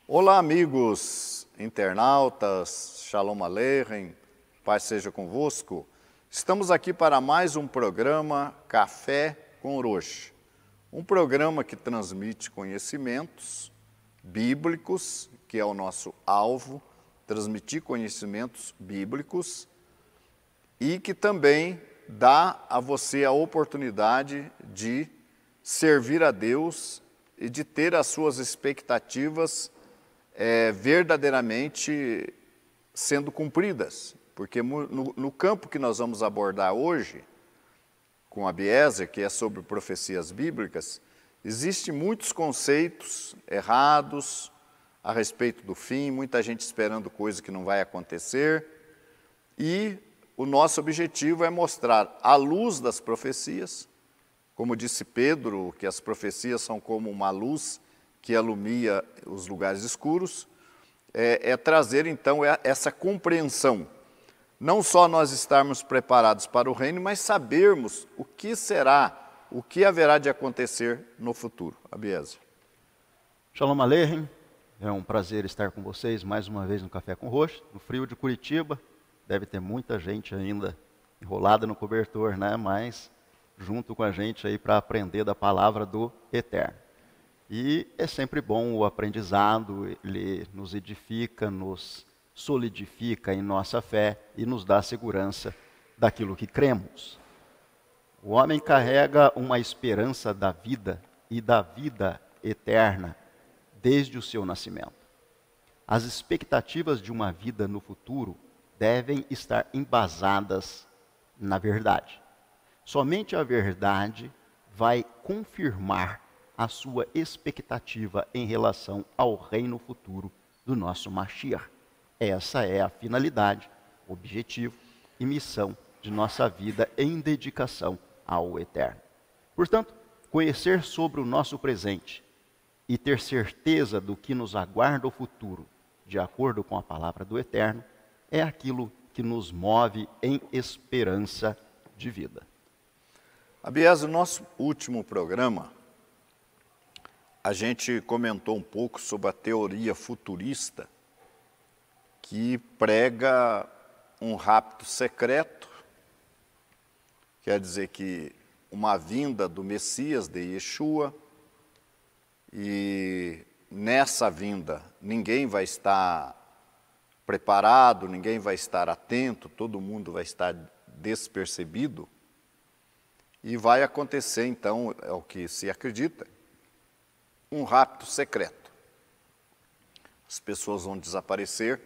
Olá, amigos internautas, Shalom Aleichem, paz seja convosco. Estamos aqui para mais um programa Café com Orochi, um programa que transmite conhecimentos bíblicos, que é o nosso alvo, transmitir conhecimentos bíblicos, e que também dá a você a oportunidade de servir a Deus e de ter as suas expectativas verdadeiramente sendo cumpridas. Porque no campo que nós vamos abordar hoje, com a Abiezer, que é sobre profecias bíblicas, existem muitos conceitos errados a respeito do fim, muita gente esperando coisa que não vai acontecer, e o nosso objetivo é mostrar, à luz das profecias, como disse Pedro, que as profecias são como uma luz que alumia os lugares escuros, trazer então essa compreensão. Não só nós estarmos preparados para o reino, mas sabermos o que será, o que haverá de acontecer no futuro. Abiezer. Shalom Aleichem, é um prazer estar com vocês mais uma vez no Café com Orochi, no frio de Curitiba. Deve ter muita gente ainda enrolada no cobertor, né? Mas junto com a gente aí para aprender da palavra do Eterno. E é sempre bom o aprendizado, ele nos edifica, nos solidifica em nossa fé e nos dá segurança daquilo que cremos. O homem carrega uma esperança da vida e da vida eterna desde o seu nascimento. As expectativas de uma vida no futuro devem estar embasadas na verdade. Somente a verdade vai confirmar a sua expectativa em relação ao reino futuro do nosso Mashiach. Essa é a finalidade, objetivo e missão de nossa vida em dedicação ao Eterno. Portanto, conhecer sobre o nosso presente e ter certeza do que nos aguarda o futuro, de acordo com a palavra do Eterno, é aquilo que nos move em esperança de vida. Abiezer, no nosso último programa, a gente comentou um pouco sobre a teoria futurista, que prega um rapto secreto, quer dizer que uma vinda do Messias, de Yeshua, e nessa vinda ninguém vai estar preparado, ninguém vai estar atento, todo mundo vai estar despercebido, e vai acontecer então, é o que se acredita, um rapto secreto. As pessoas vão desaparecer.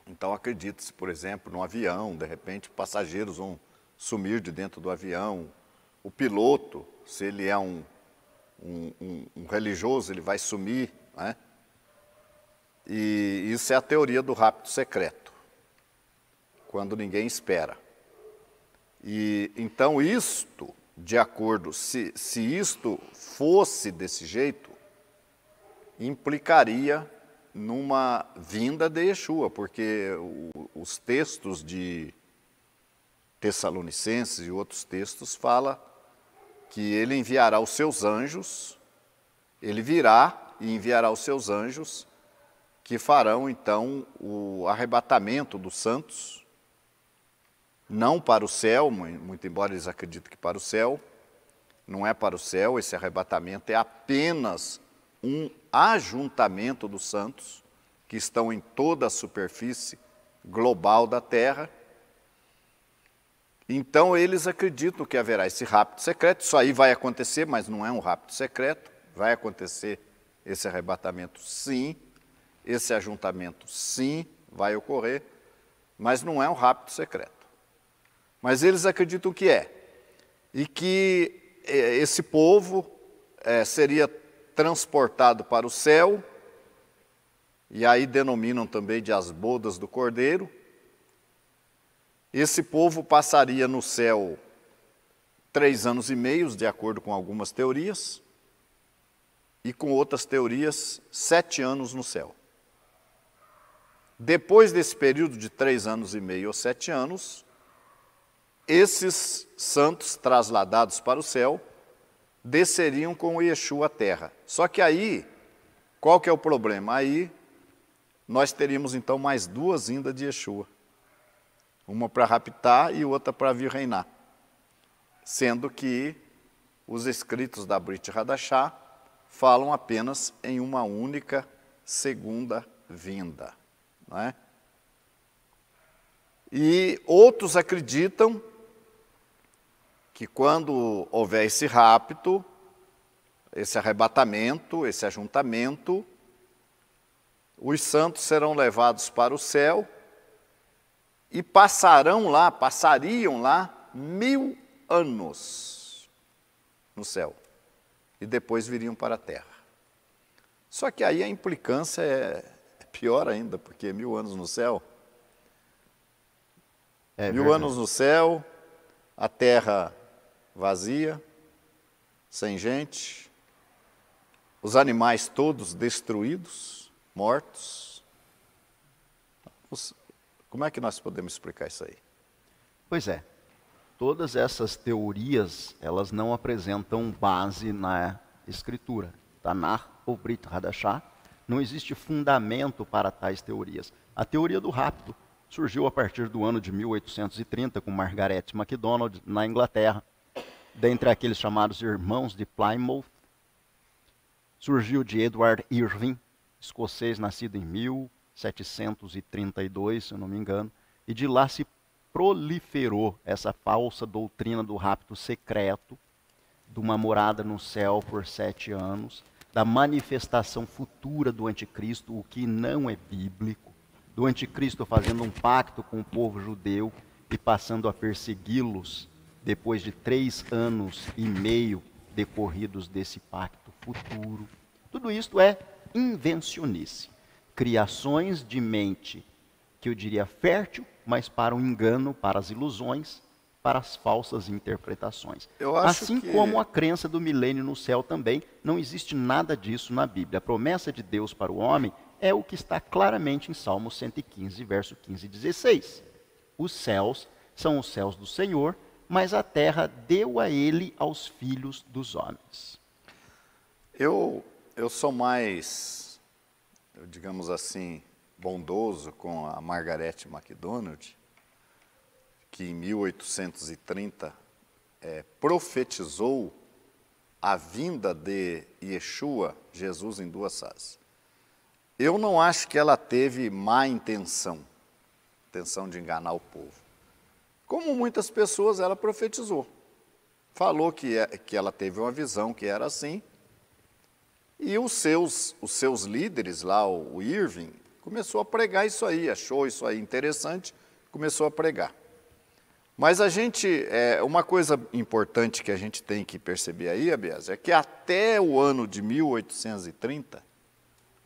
Então acredita-se, por exemplo, num avião, de repente passageiros vão sumir de dentro do avião. O piloto, se ele é um religioso, ele vai sumir, né? E isso é a teoria do rapto secreto, quando ninguém espera. E então isto, de acordo, se isto fosse desse jeito, implicaria numa vinda de Yeshua, porque os textos de Tessalonicenses e outros textos falam que ele enviará os seus anjos, ele virá e enviará os seus anjos, que farão então o arrebatamento dos santos, não para o céu, muito embora eles acreditem que para o céu, não é para o céu, esse arrebatamento é apenas um ajuntamento dos santos, que estão em toda a superfície global da Terra. Então eles acreditam que haverá esse rapto secreto, isso aí vai acontecer, mas não é um rapto secreto, vai acontecer esse arrebatamento sim, esse ajuntamento sim, vai ocorrer, mas não é um rapto secreto. Mas eles acreditam que é, e que esse povo seria transportado para o céu, e aí denominam também de as bodas do Cordeiro. Esse povo passaria no céu 3 anos e meio, de acordo com algumas teorias, e com outras teorias, 7 anos no céu. Depois desse período de 3 anos e meio ou 7 anos, esses santos trasladados para o céu desceriam com o Yeshua à terra. Só que aí qual que é o problema? Aí nós teríamos então mais duas vindas de Yeshua. Uma para raptar e outra para vir reinar. Sendo que os escritos da Brit Hadashah falam apenas em uma única segunda vinda. Não é? E outros acreditam que quando houver esse rapto, esse arrebatamento, esse ajuntamento, os santos serão levados para o céu e passariam lá 1000 anos no céu. E depois viriam para a terra. Só que aí a implicância é pior ainda, porque 1000 anos no céu. 1000 anos no céu, a terra vazia, sem gente, os animais todos destruídos, mortos. Como é que nós podemos explicar isso aí? Pois é, todas essas teorias, elas não apresentam base na Escritura. Tanakh ou Brit Hadashah, não existe fundamento para tais teorias. A teoria do rapto surgiu a partir do ano de 1830 com Margaret MacDonald, na Inglaterra. Dentre aqueles chamados Irmãos de Plymouth, surgiu de Edward Irving, escocês nascido em 1732, se eu não me engano, e de lá se proliferou essa falsa doutrina do rapto secreto, de uma morada no céu por 7 anos, da manifestação futura do anticristo, o que não é bíblico, do anticristo fazendo um pacto com o povo judeu e passando a persegui-los depois de 3 anos e meio decorridos desse pacto futuro. Tudo isto é invencionice, criações de mente, que eu diria fértil, mas para o engano, para as ilusões, para as falsas interpretações. Assim como a crença do milênio no céu também, não existe nada disso na Bíblia. A promessa de Deus para o homem é o que está claramente em Salmo 115, verso 15 e 16. Os céus são os céus do Senhor, mas a terra deu a ele aos filhos dos homens. Eu sou mais, digamos assim, bondoso com a Margaret MacDonald, que em 1830 profetizou a vinda de Yeshua, Jesus, em 2 fases. Eu não acho que ela teve má intenção de enganar o povo. Como muitas pessoas, ela profetizou. Falou que ela teve uma visão que era assim, e os seus líderes lá, o Irving, começou a pregar isso aí, achou isso aí interessante, começou a pregar. Mas uma coisa importante que a gente tem que perceber aí, Abias, é que até o ano de 1830,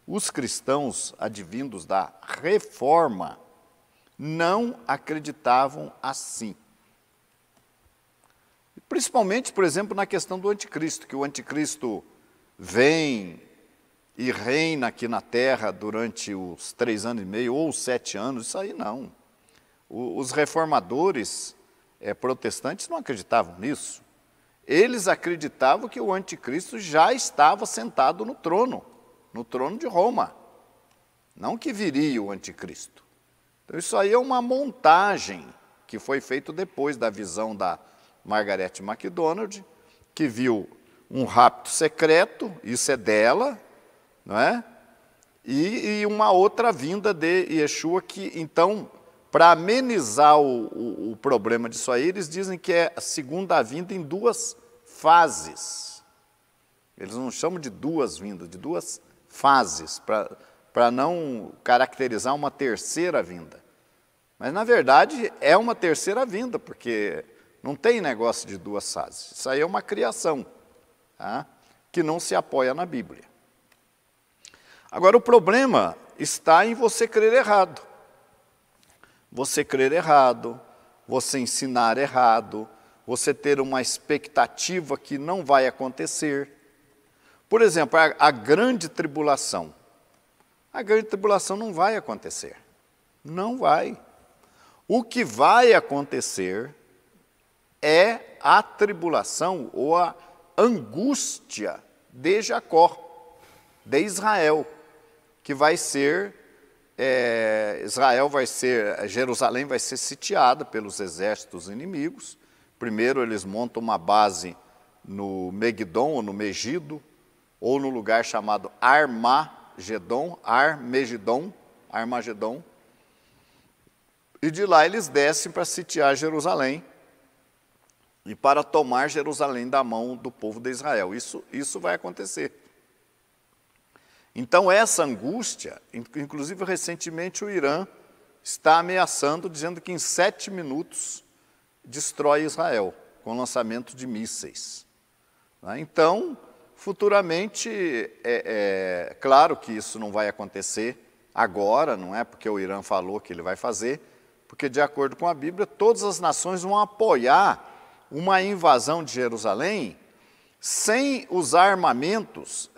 os cristãos advindos da Reforma não acreditavam assim. Principalmente, por exemplo, na questão do anticristo, que o anticristo vem e reina aqui na terra durante os 3 anos e meio ou 7 anos, isso aí não. Os reformadores protestantes não acreditavam nisso. Eles acreditavam que o anticristo já estava sentado no trono de Roma, não que viria o anticristo. Então isso aí é uma montagem que foi feita depois da visão da Margaret MacDonald, que viu um rapto secreto, isso é dela, não é? E uma outra vinda de Yeshua que, então, para amenizar o problema disso aí, eles dizem que é a segunda vinda em 2 fases. Eles não chamam de 2 vindas, de 2 fases, para não caracterizar uma terceira vinda. Mas, na verdade, é uma terceira vinda, porque não tem negócio de 2 fases. Isso aí é uma criação, tá? Que não se apoia na Bíblia. Agora, o problema está em você crer errado. Você crer errado, você ensinar errado, você ter uma expectativa que não vai acontecer. Por exemplo, a grande tribulação. A grande tribulação não vai acontecer. Não vai. O que vai acontecer é a tribulação ou a angústia de Jacó. de Israel, que vai ser, Jerusalém vai ser sitiada pelos exércitos inimigos. Primeiro eles montam uma base no Megiddo, ou no Megido, ou no lugar chamado Armagedon, e de lá eles descem para sitiar Jerusalém e para tomar Jerusalém da mão do povo de Israel. Isso vai acontecer. Então essa angústia, inclusive recentemente o Irã está ameaçando, dizendo que em 7 minutos destrói Israel, com lançamento de mísseis. Então, futuramente, claro que isso não vai acontecer agora, não é porque o Irã falou que ele vai fazer, porque de acordo com a Bíblia, todas as nações vão apoiar uma invasão de Jerusalém sem usar armamentos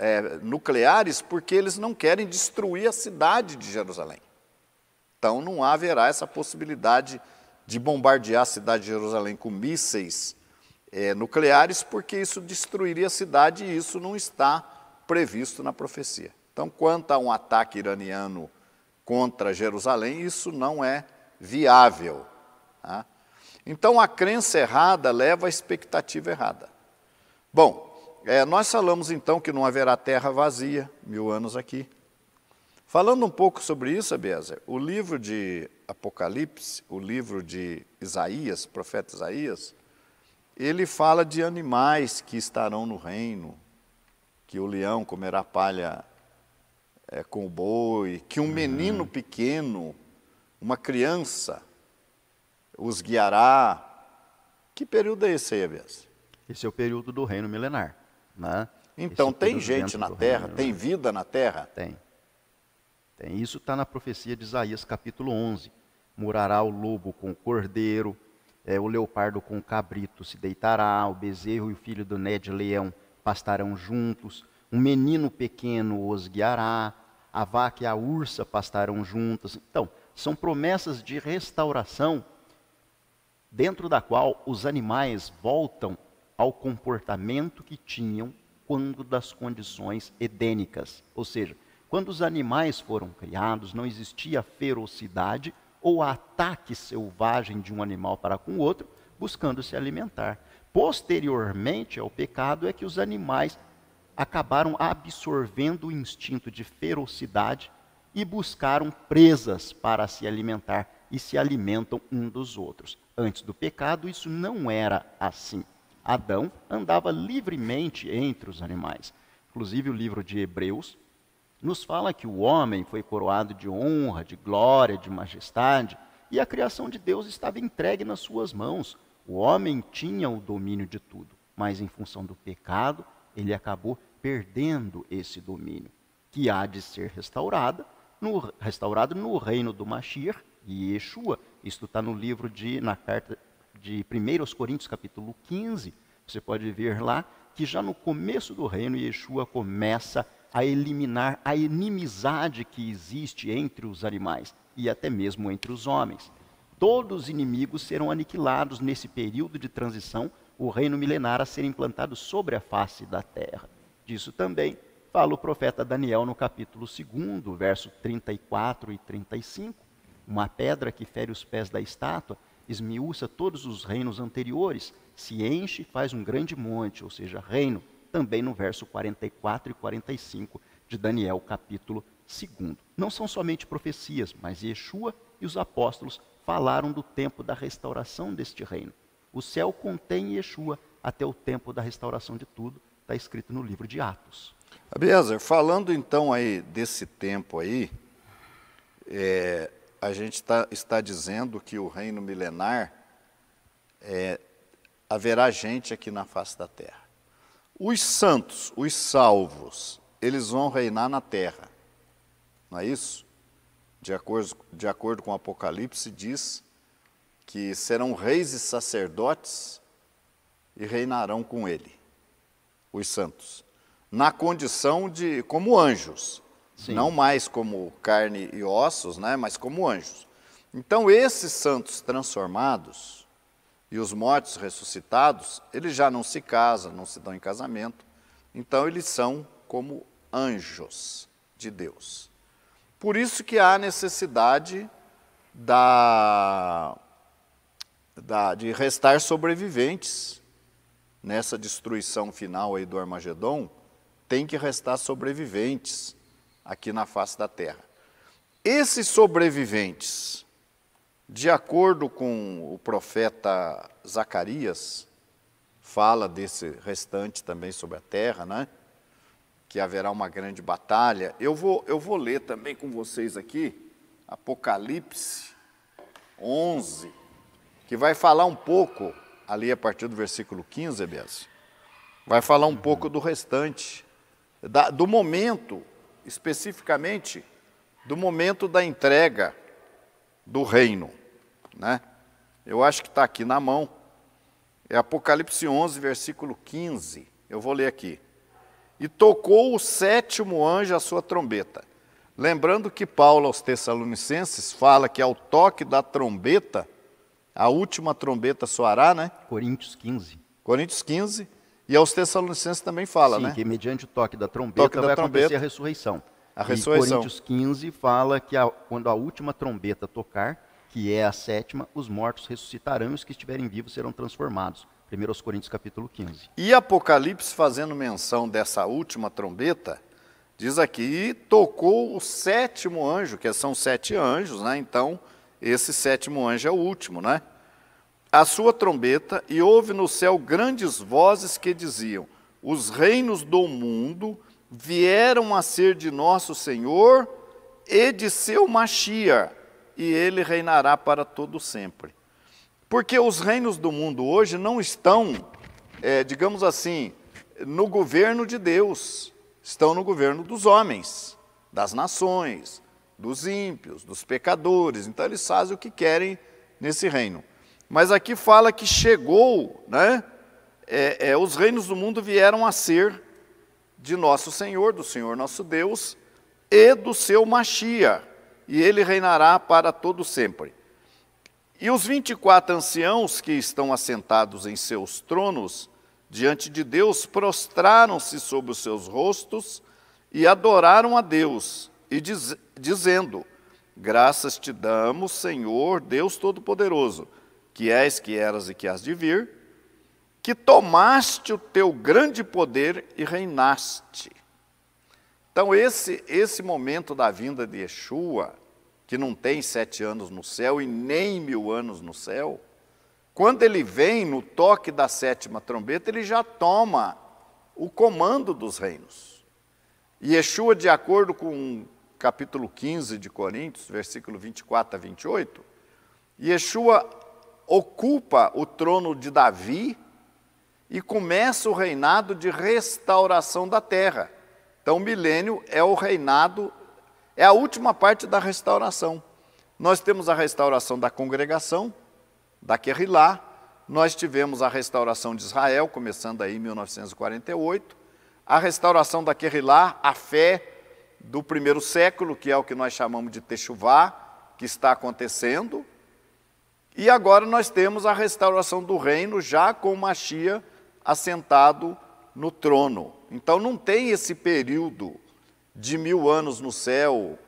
nucleares, porque eles não querem destruir a cidade de Jerusalém. Então não haverá essa possibilidade de bombardear a cidade de Jerusalém com mísseis nucleares, porque isso destruiria a cidade e isso não está previsto na profecia. Então, quanto a um ataque iraniano contra Jerusalém, isso não é viável. Tá? Então, a crença errada leva à expectativa errada. Bom, nós falamos então que não haverá terra vazia, 1000 anos aqui. Falando um pouco sobre isso, Abiezer, o livro de Apocalipse, o livro de Isaías, profeta Isaías, ele fala de animais que estarão no reino, que o leão comerá palha com o boi, que um menino pequeno, uma criança, os guiará. Que período é esse aí, Abiezer? Esse é o período do reino milenar. Né? Então, tem gente na terra, tem vida na terra? Tem. Isso está na profecia de Isaías, capítulo 11. Morará o lobo com o cordeiro, o leopardo com o cabrito se deitará, o bezerro e o filho do né de leão pastarão juntos, um menino pequeno os guiará, a vaca e a ursa pastarão juntas. Então, são promessas de restauração, dentro da qual os animais voltam ao comportamento que tinham quando das condições edênicas. Ou seja, quando os animais foram criados, não existia ferocidade ou ataque selvagem de um animal para com o outro, buscando se alimentar. Posteriormente ao pecado é que os animais acabaram absorvendo o instinto de ferocidade e buscaram presas para se alimentar e se alimentam um dos outros. Antes do pecado, isso não era assim. Adão andava livremente entre os animais. Inclusive, o livro de Hebreus nos fala que o homem foi coroado de honra, de glória, de majestade, e a criação de Deus estava entregue nas suas mãos. O homem tinha o domínio de tudo, mas em função do pecado, ele acabou perdendo esse domínio, que há de ser restaurado no reino do Mashiach e Yeshua. Isto está no livro na carta de 1 Coríntios, capítulo 15. Você pode ver lá que já no começo do reino, Yeshua começa a eliminar a inimizade que existe entre os animais e até mesmo entre os homens. Todos os inimigos serão aniquilados nesse período de transição, o reino milenar a ser implantado sobre a face da terra. Disso também fala o profeta Daniel no capítulo 2, verso 34 e 35. Uma pedra que fere os pés da estátua esmiuça todos os reinos anteriores, se enche e faz um grande monte, ou seja, reino, também no verso 44 e 45 de Daniel, capítulo 2. Não são somente profecias, mas Yeshua e os apóstolos falaram do tempo da restauração deste reino. O céu contém Yeshua até o tempo da restauração de tudo, está escrito no livro de Atos. Abiezer, falando então aí desse tempo aí, a gente está dizendo que o reino milenar, haverá gente aqui na face da terra. Os santos, os salvos, eles vão reinar na terra, não é isso? De acordo com o Apocalipse, diz que serão reis e sacerdotes e reinarão com ele, os santos, na condição de como anjos. Sim. Não mais como carne e ossos, né, mas como anjos. Então, esses santos transformados e os mortos ressuscitados, eles já não se casam, não se dão em casamento. Então, eles são como anjos de Deus. Por isso que há necessidade de restar sobreviventes. Nessa destruição final aí do Armagedon, tem que restar sobreviventes aqui na face da terra. Esses sobreviventes, de acordo com o profeta Zacarias, fala desse restante também sobre a terra, né? Que haverá uma grande batalha. Eu vou ler também com vocês aqui, Apocalipse 11, que vai falar um pouco, ali a partir do versículo 15, Ebias, vai falar um pouco do restante, do momento, especificamente, do momento da entrega do reino, né? Eu acho que está aqui na mão, é Apocalipse 11, versículo 15, eu vou ler aqui. E tocou o 7º anjo a sua trombeta. Lembrando que Paulo aos Tessalonicenses fala que ao toque da trombeta, a última trombeta soará, né? Coríntios 15. Coríntios 15, e aos Tessalonicenses também fala, Sim, né? que mediante o toque da trombeta vai acontecer a ressurreição. A ressurreição. E Coríntios 15 fala que quando a última trombeta tocar, que é a 7ª, os mortos ressuscitarão e os que estiverem vivos serão transformados. 1 Coríntios capítulo 15. E Apocalipse, fazendo menção dessa última trombeta, diz aqui, e tocou o 7º anjo, que são 7 anjos, né? Então, esse 7º anjo é o último, né? A sua trombeta, e houve no céu grandes vozes que diziam, os reinos do mundo vieram a ser de nosso Senhor e de seu Machia, e ele reinará para todo sempre. Porque os reinos do mundo hoje não estão, digamos assim, no governo de Deus, estão no governo dos homens, das nações, dos ímpios, dos pecadores. Então eles fazem o que querem nesse reino. Mas aqui fala que chegou, né? Os reinos do mundo vieram a ser de nosso Senhor, do Senhor nosso Deus, e do seu Machia, e ele reinará para todo sempre. E os 24 anciãos que estão assentados em seus tronos, diante de Deus, prostraram-se sobre os seus rostos e adoraram a Deus, e dizendo, graças te damos, Senhor, Deus Todo-Poderoso, que és, que eras e que hás de vir, que tomaste o teu grande poder e reinaste. Então esse momento da vinda de Yeshua, que não tem 7 anos no céu e nem 1000 anos no céu, quando ele vem no toque da 7ª trombeta, ele já toma o comando dos reinos. E Yeshua, de acordo com o capítulo 15 de Coríntios, versículo 24 a 28, Yeshua ocupa o trono de Davi e começa o reinado de restauração da terra. Então o milênio é o reinado, é a última parte da restauração. Nós temos a restauração da congregação, da Querrilá, nós tivemos a restauração de Israel, começando aí em 1948, a restauração da Querrilá, a fé do primeiro século, que é o que nós chamamos de Techuvá, que está acontecendo, e agora nós temos a restauração do reino, já com Machia assentado no trono. Então não tem esse período de 1000 anos no céu,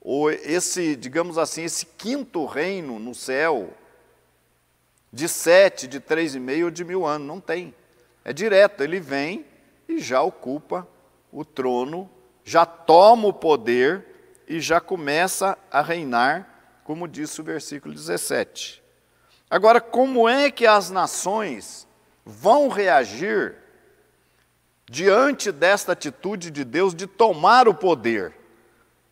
ou esse, digamos assim, esse 5º reino no céu, de 7, de 3,5 ou de 1000 anos, não tem. É direto, ele vem e já ocupa o trono, já toma o poder e já começa a reinar, como disse o versículo 17. Agora, como é que as nações vão reagir diante desta atitude de Deus de tomar o poder?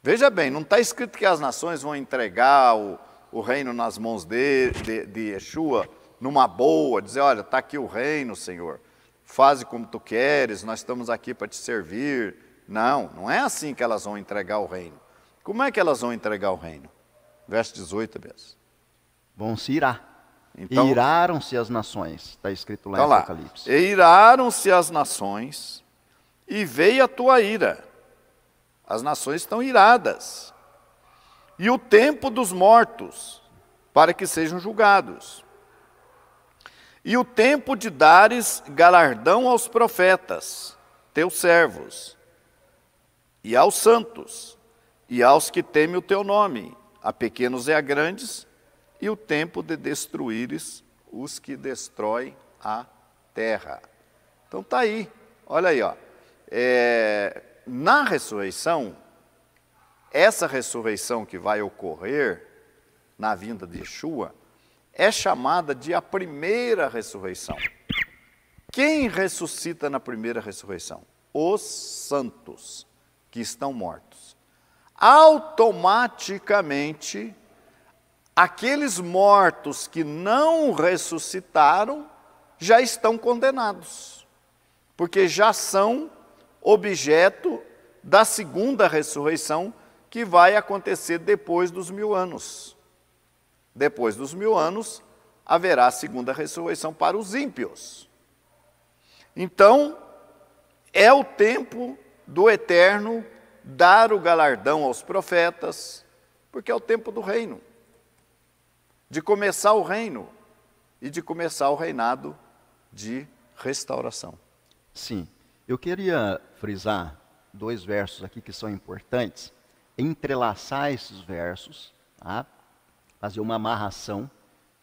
Veja bem, não está escrito que as nações vão entregar o reino nas mãos de Yeshua numa boa, dizer, olha, está aqui o reino, Senhor, faze como tu queres, nós estamos aqui para te servir. Não, não é assim que elas vão entregar o reino. Como é que elas vão entregar o reino? Verso 18, Bess. Vão se irar. Então, iraram-se as nações, está escrito lá então em Apocalipse. E iraram-se as nações, e veio a tua ira. As nações estão iradas. E o tempo dos mortos, para que sejam julgados. E o tempo de dares galardão aos profetas, teus servos, e aos santos, e aos que temem o teu nome, a pequenos e a grandes, e o tempo de destruíres os que destroem a terra. Então está aí, olha aí, ó. Na ressurreição, essa ressurreição que vai ocorrer na vinda de Yeshua, é chamada de a primeira ressurreição. Quem ressuscita na primeira ressurreição? Os santos que estão mortos. Automaticamente, aqueles mortos que não ressuscitaram já estão condenados, porque já são objeto da segunda ressurreição que vai acontecer depois dos 1000 anos. Depois dos 1000 anos, haverá a segunda ressurreição para os ímpios. Então, é o tempo do Eterno dar o galardão aos profetas, porque é o tempo do reino, de começar o reino e de começar o reinado de restauração. Sim, eu queria frisar 2 versos aqui que são importantes, entrelaçar esses versos, tá? Fazer uma amarração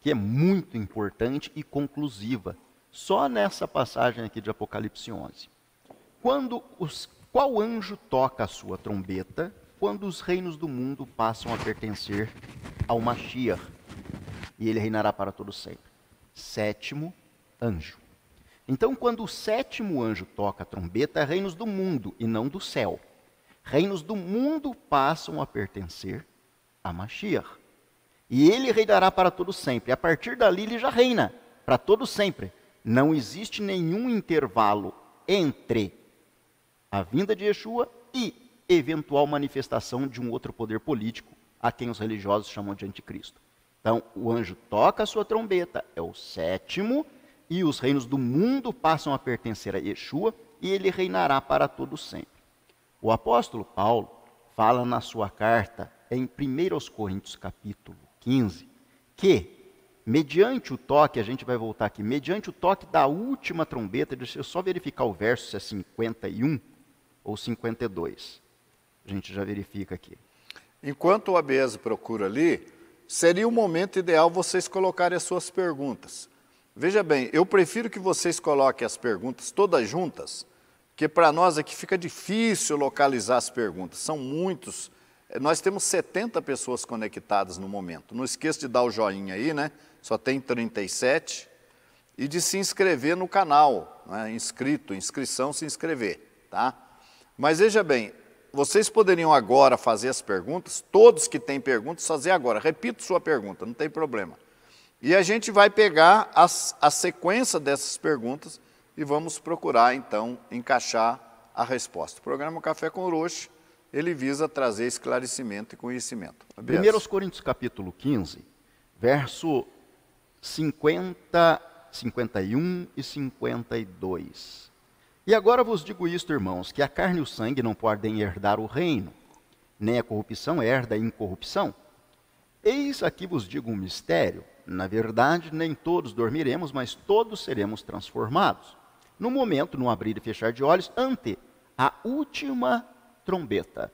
que é muito importante e conclusiva, só nessa passagem aqui de Apocalipse 11. Qual anjo toca a sua trombeta quando os reinos do mundo passam a pertencer ao Mashiach, e ele reinará para todo sempre? 7º anjo. Então, quando o 7º anjo toca a trombeta, é reinos do mundo e não do céu. Reinos do mundo passam a pertencer a Mashiach. E ele reinará para todo sempre. A partir dali ele já reina para todo sempre. Não existe nenhum intervalo entre a vinda de Yeshua e eventual manifestação de um outro poder político, a quem os religiosos chamam de anticristo. Então, o anjo toca a sua trombeta, é o 7º, e os reinos do mundo passam a pertencer a Yeshua, e ele reinará para todo sempre. O apóstolo Paulo fala na sua carta, em 1 Coríntios capítulo 15, que, mediante o toque, a gente vai voltar aqui, mediante o toque da última trombeta, deixa eu só verificar o verso, se é 51 ou 52. A gente já verifica aqui. Enquanto o ABS procura ali, seria o momento ideal vocês colocarem as suas perguntas. Veja bem, eu prefiro que vocês coloquem as perguntas todas juntas, porque para nós aqui fica difícil localizar as perguntas. São muitos. Nós temos 70 pessoas conectadas no momento. Não esqueça de dar o joinha aí, né? Só tem 37. E de se inscrever no canal, né? Inscrição, se inscrever, tá? Mas veja bem, vocês poderiam agora fazer as perguntas, todos que têm perguntas, fazer agora. Repita sua pergunta, não tem problema. E a gente vai pegar a sequência dessas perguntas e vamos procurar, então, encaixar a resposta. O programa Café com Orochi, ele visa trazer esclarecimento e conhecimento. 1 Coríntios capítulo 15, verso 50, 51 e 52. E agora vos digo isto, irmãos, que a carne e o sangue não podem herdar o reino, nem a corrupção herda a incorrupção. Eis aqui vos digo um mistério. Na verdade, nem todos dormiremos, mas todos seremos transformados. No momento, no abrir e fechar de olhos, ante a última trombeta.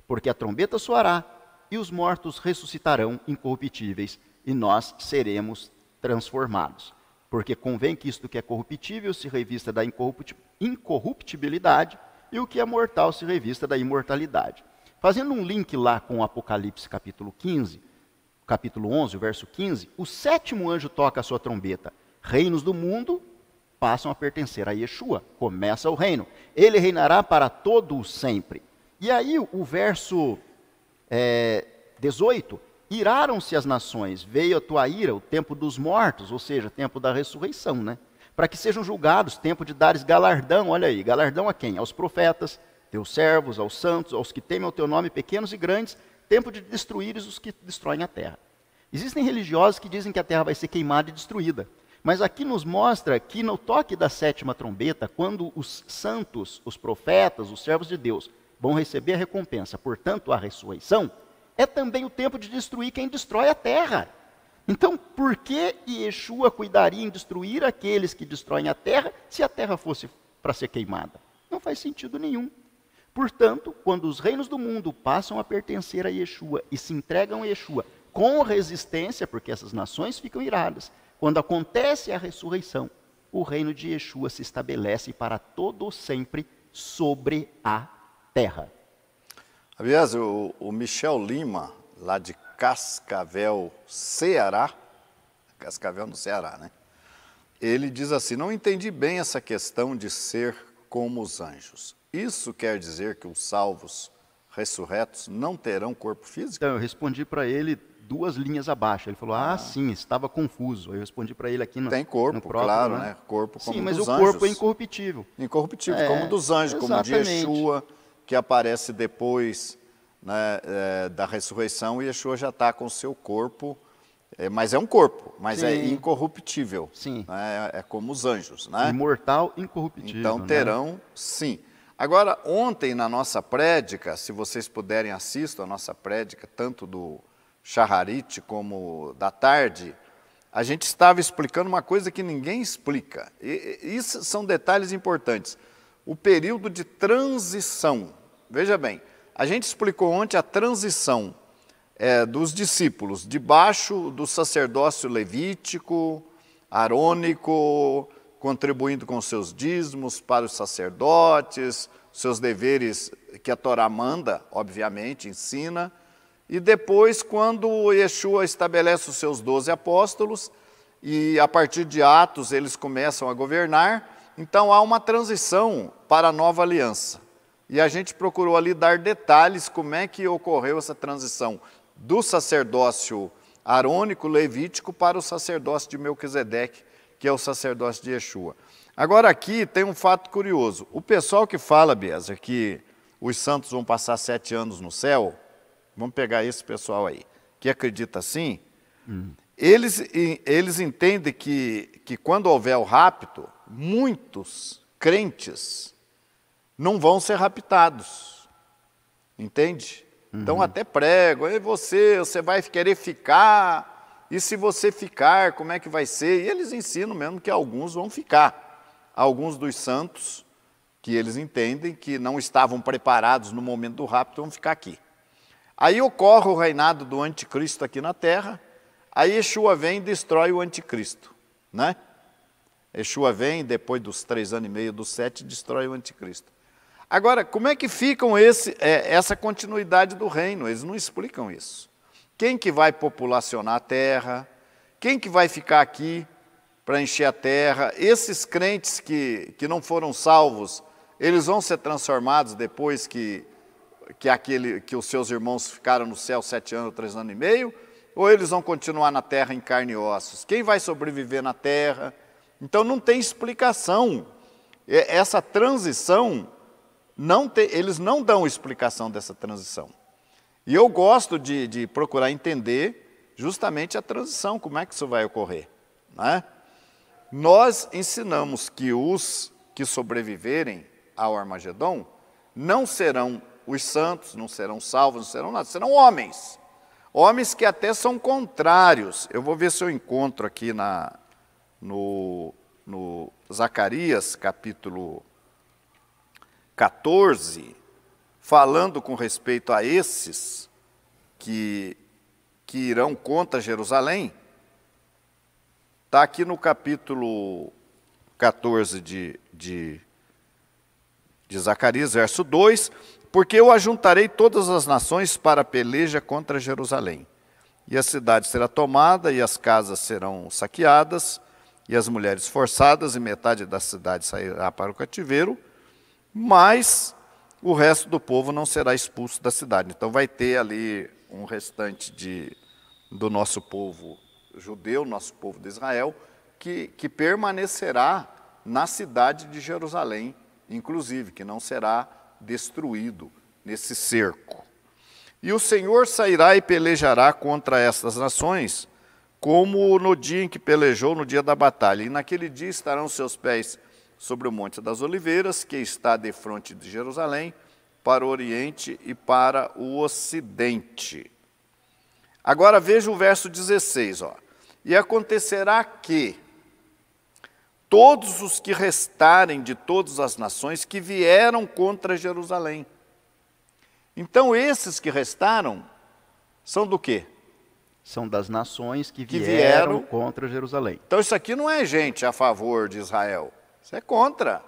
Porque a trombeta soará, e os mortos ressuscitarão incorruptíveis, e nós seremos transformados. Porque convém que isto que é corruptível se revista da incorruptibilidade, e o que é mortal se revista da imortalidade. Fazendo um link lá com o Apocalipse capítulo 15, capítulo 11, verso 15, o 7º anjo toca a sua trombeta. Reinos do mundo passam a pertencer a Yeshua. Começa o reino. Ele reinará para todo o sempre. E aí o verso 18, iraram-se as nações, veio a tua ira, o tempo dos mortos, ou seja, tempo da ressurreição, né? Para que sejam julgados, tempo de dares galardão, olha aí, galardão a quem? Aos profetas, teus servos, aos santos, aos que temem o teu nome, pequenos e grandes, tempo de destruíres os que destroem a terra. Existem religiosos que dizem que a terra vai ser queimada e destruída. Mas aqui nos mostra que no toque da 7ª trombeta, quando os santos, os profetas, os servos de Deus vão receber a recompensa, portanto a ressurreição, é também o tempo de destruir quem destrói a terra. Então, por que Yeshua cuidaria em destruir aqueles que destroem a terra, se a terra fosse para ser queimada? Não faz sentido nenhum. Portanto, quando os reinos do mundo passam a pertencer a Yeshua e se entregam a Yeshua com resistência, porque essas nações ficam iradas, quando acontece a ressurreição, o reino de Yeshua se estabelece para todo sempre sobre a terra. Aliás, o Michel Lima, lá de Cascavel, Ceará, Cascavel no Ceará, né? Ele diz assim: não entendi bem essa questão de ser como os anjos. Isso quer dizer que os salvos ressurretos não terão corpo físico? Então, eu respondi para ele 2 linhas abaixo. Ele falou, sim, estava confuso. Aí eu respondi para ele aqui no Tem corpo, no próprio, claro, né? Corpo como sim, mas dos o anjos. corpo é incorruptível. Incorruptível, como dos anjos, como o de Yeshua, que aparece depois, né, da ressurreição, e Yeshua já está com o seu corpo, mas é um corpo, mas é incorruptível. Sim. Né, é como os anjos. Né? Imortal, incorruptível. Então terão, né? Sim. Agora, ontem na nossa prédica, se vocês puderem assistam a nossa prédica, tanto do Shacharit como da tarde, a gente estava explicando uma coisa que ninguém explica. E isso são detalhes importantes. O período de transição. Veja bem, a gente explicou ontem a transição dos discípulos, debaixo do sacerdócio levítico, arônico, contribuindo com seus dízimos para os sacerdotes, seus deveres que a Torá manda, obviamente, ensina. E depois, quando Yeshua estabelece os seus 12 apóstolos, e a partir de Atos eles começam a governar, então há uma transição para a nova aliança. E a gente procurou ali dar detalhes como é que ocorreu essa transição do sacerdócio arônico, levítico, para o sacerdócio de Melquisedeque, que é o sacerdócio de Yeshua. Agora aqui tem um fato curioso. O pessoal que fala, Bezer, que os santos vão passar 7 anos no céu, vamos pegar esse pessoal aí, que acredita assim, eles entendem que quando houver o rapto, muitos crentes não vão ser raptados, entende? Então até pregam, e você vai querer ficar, e se você ficar, como é que vai ser? E eles ensinam mesmo que alguns vão ficar, alguns dos santos, que eles entendem que não estavam preparados no momento do rapto, vão ficar aqui. Aí ocorre o reinado do anticristo aqui na terra, aí Yeshua vem e destrói o anticristo, né? Yeshua vem, depois dos 3 anos e meio, dos 7, destrói o anticristo. Agora, como é que ficam essa continuidade do reino? Eles não explicam isso. Quem que vai populacionar a terra? Quem que vai ficar aqui para encher a terra? Esses crentes que não foram salvos, eles vão ser transformados depois que os seus irmãos ficaram no céu 7 anos, 3 anos e meio? Ou eles vão continuar na terra em carne e ossos? Quem vai sobreviver na terra? Então não tem explicação. Essa transição, eles não dão explicação dessa transição. E eu gosto de procurar entender justamente a transição, como é que isso vai ocorrer. Né? Nós ensinamos que os que sobreviverem ao Armagedon não serão os santos, não serão salvos, não serão nada, serão homens. Homens que até são contrários. Eu vou ver se eu encontro aqui no Zacarias, capítulo 14, falando com respeito a esses que irão contra Jerusalém. Está aqui no capítulo 14 de Zacarias, verso 2, porque eu ajuntarei todas as nações para a peleja contra Jerusalém. E a cidade será tomada, e as casas serão saqueadas, e as mulheres forçadas, e metade da cidade sairá para o cativeiro, mas o resto do povo não será expulso da cidade. Então vai ter ali um restante do nosso povo judeu, nosso povo de Israel, que permanecerá na cidade de Jerusalém, inclusive, que não será destruído nesse cerco. E o Senhor sairá e pelejará contra estas nações, como no dia em que pelejou, no dia da batalha. E naquele dia estarão seus pés sobre o Monte das Oliveiras, que está defronte de Jerusalém, para o oriente e para o ocidente. Agora veja o verso 16. E acontecerá que todos os que restarem de todas as nações que vieram contra Jerusalém. Então esses que restaram são do quê? São das nações que vieram vieram contra Jerusalém. Então isso aqui não é gente a favor de Israel, isso é contra.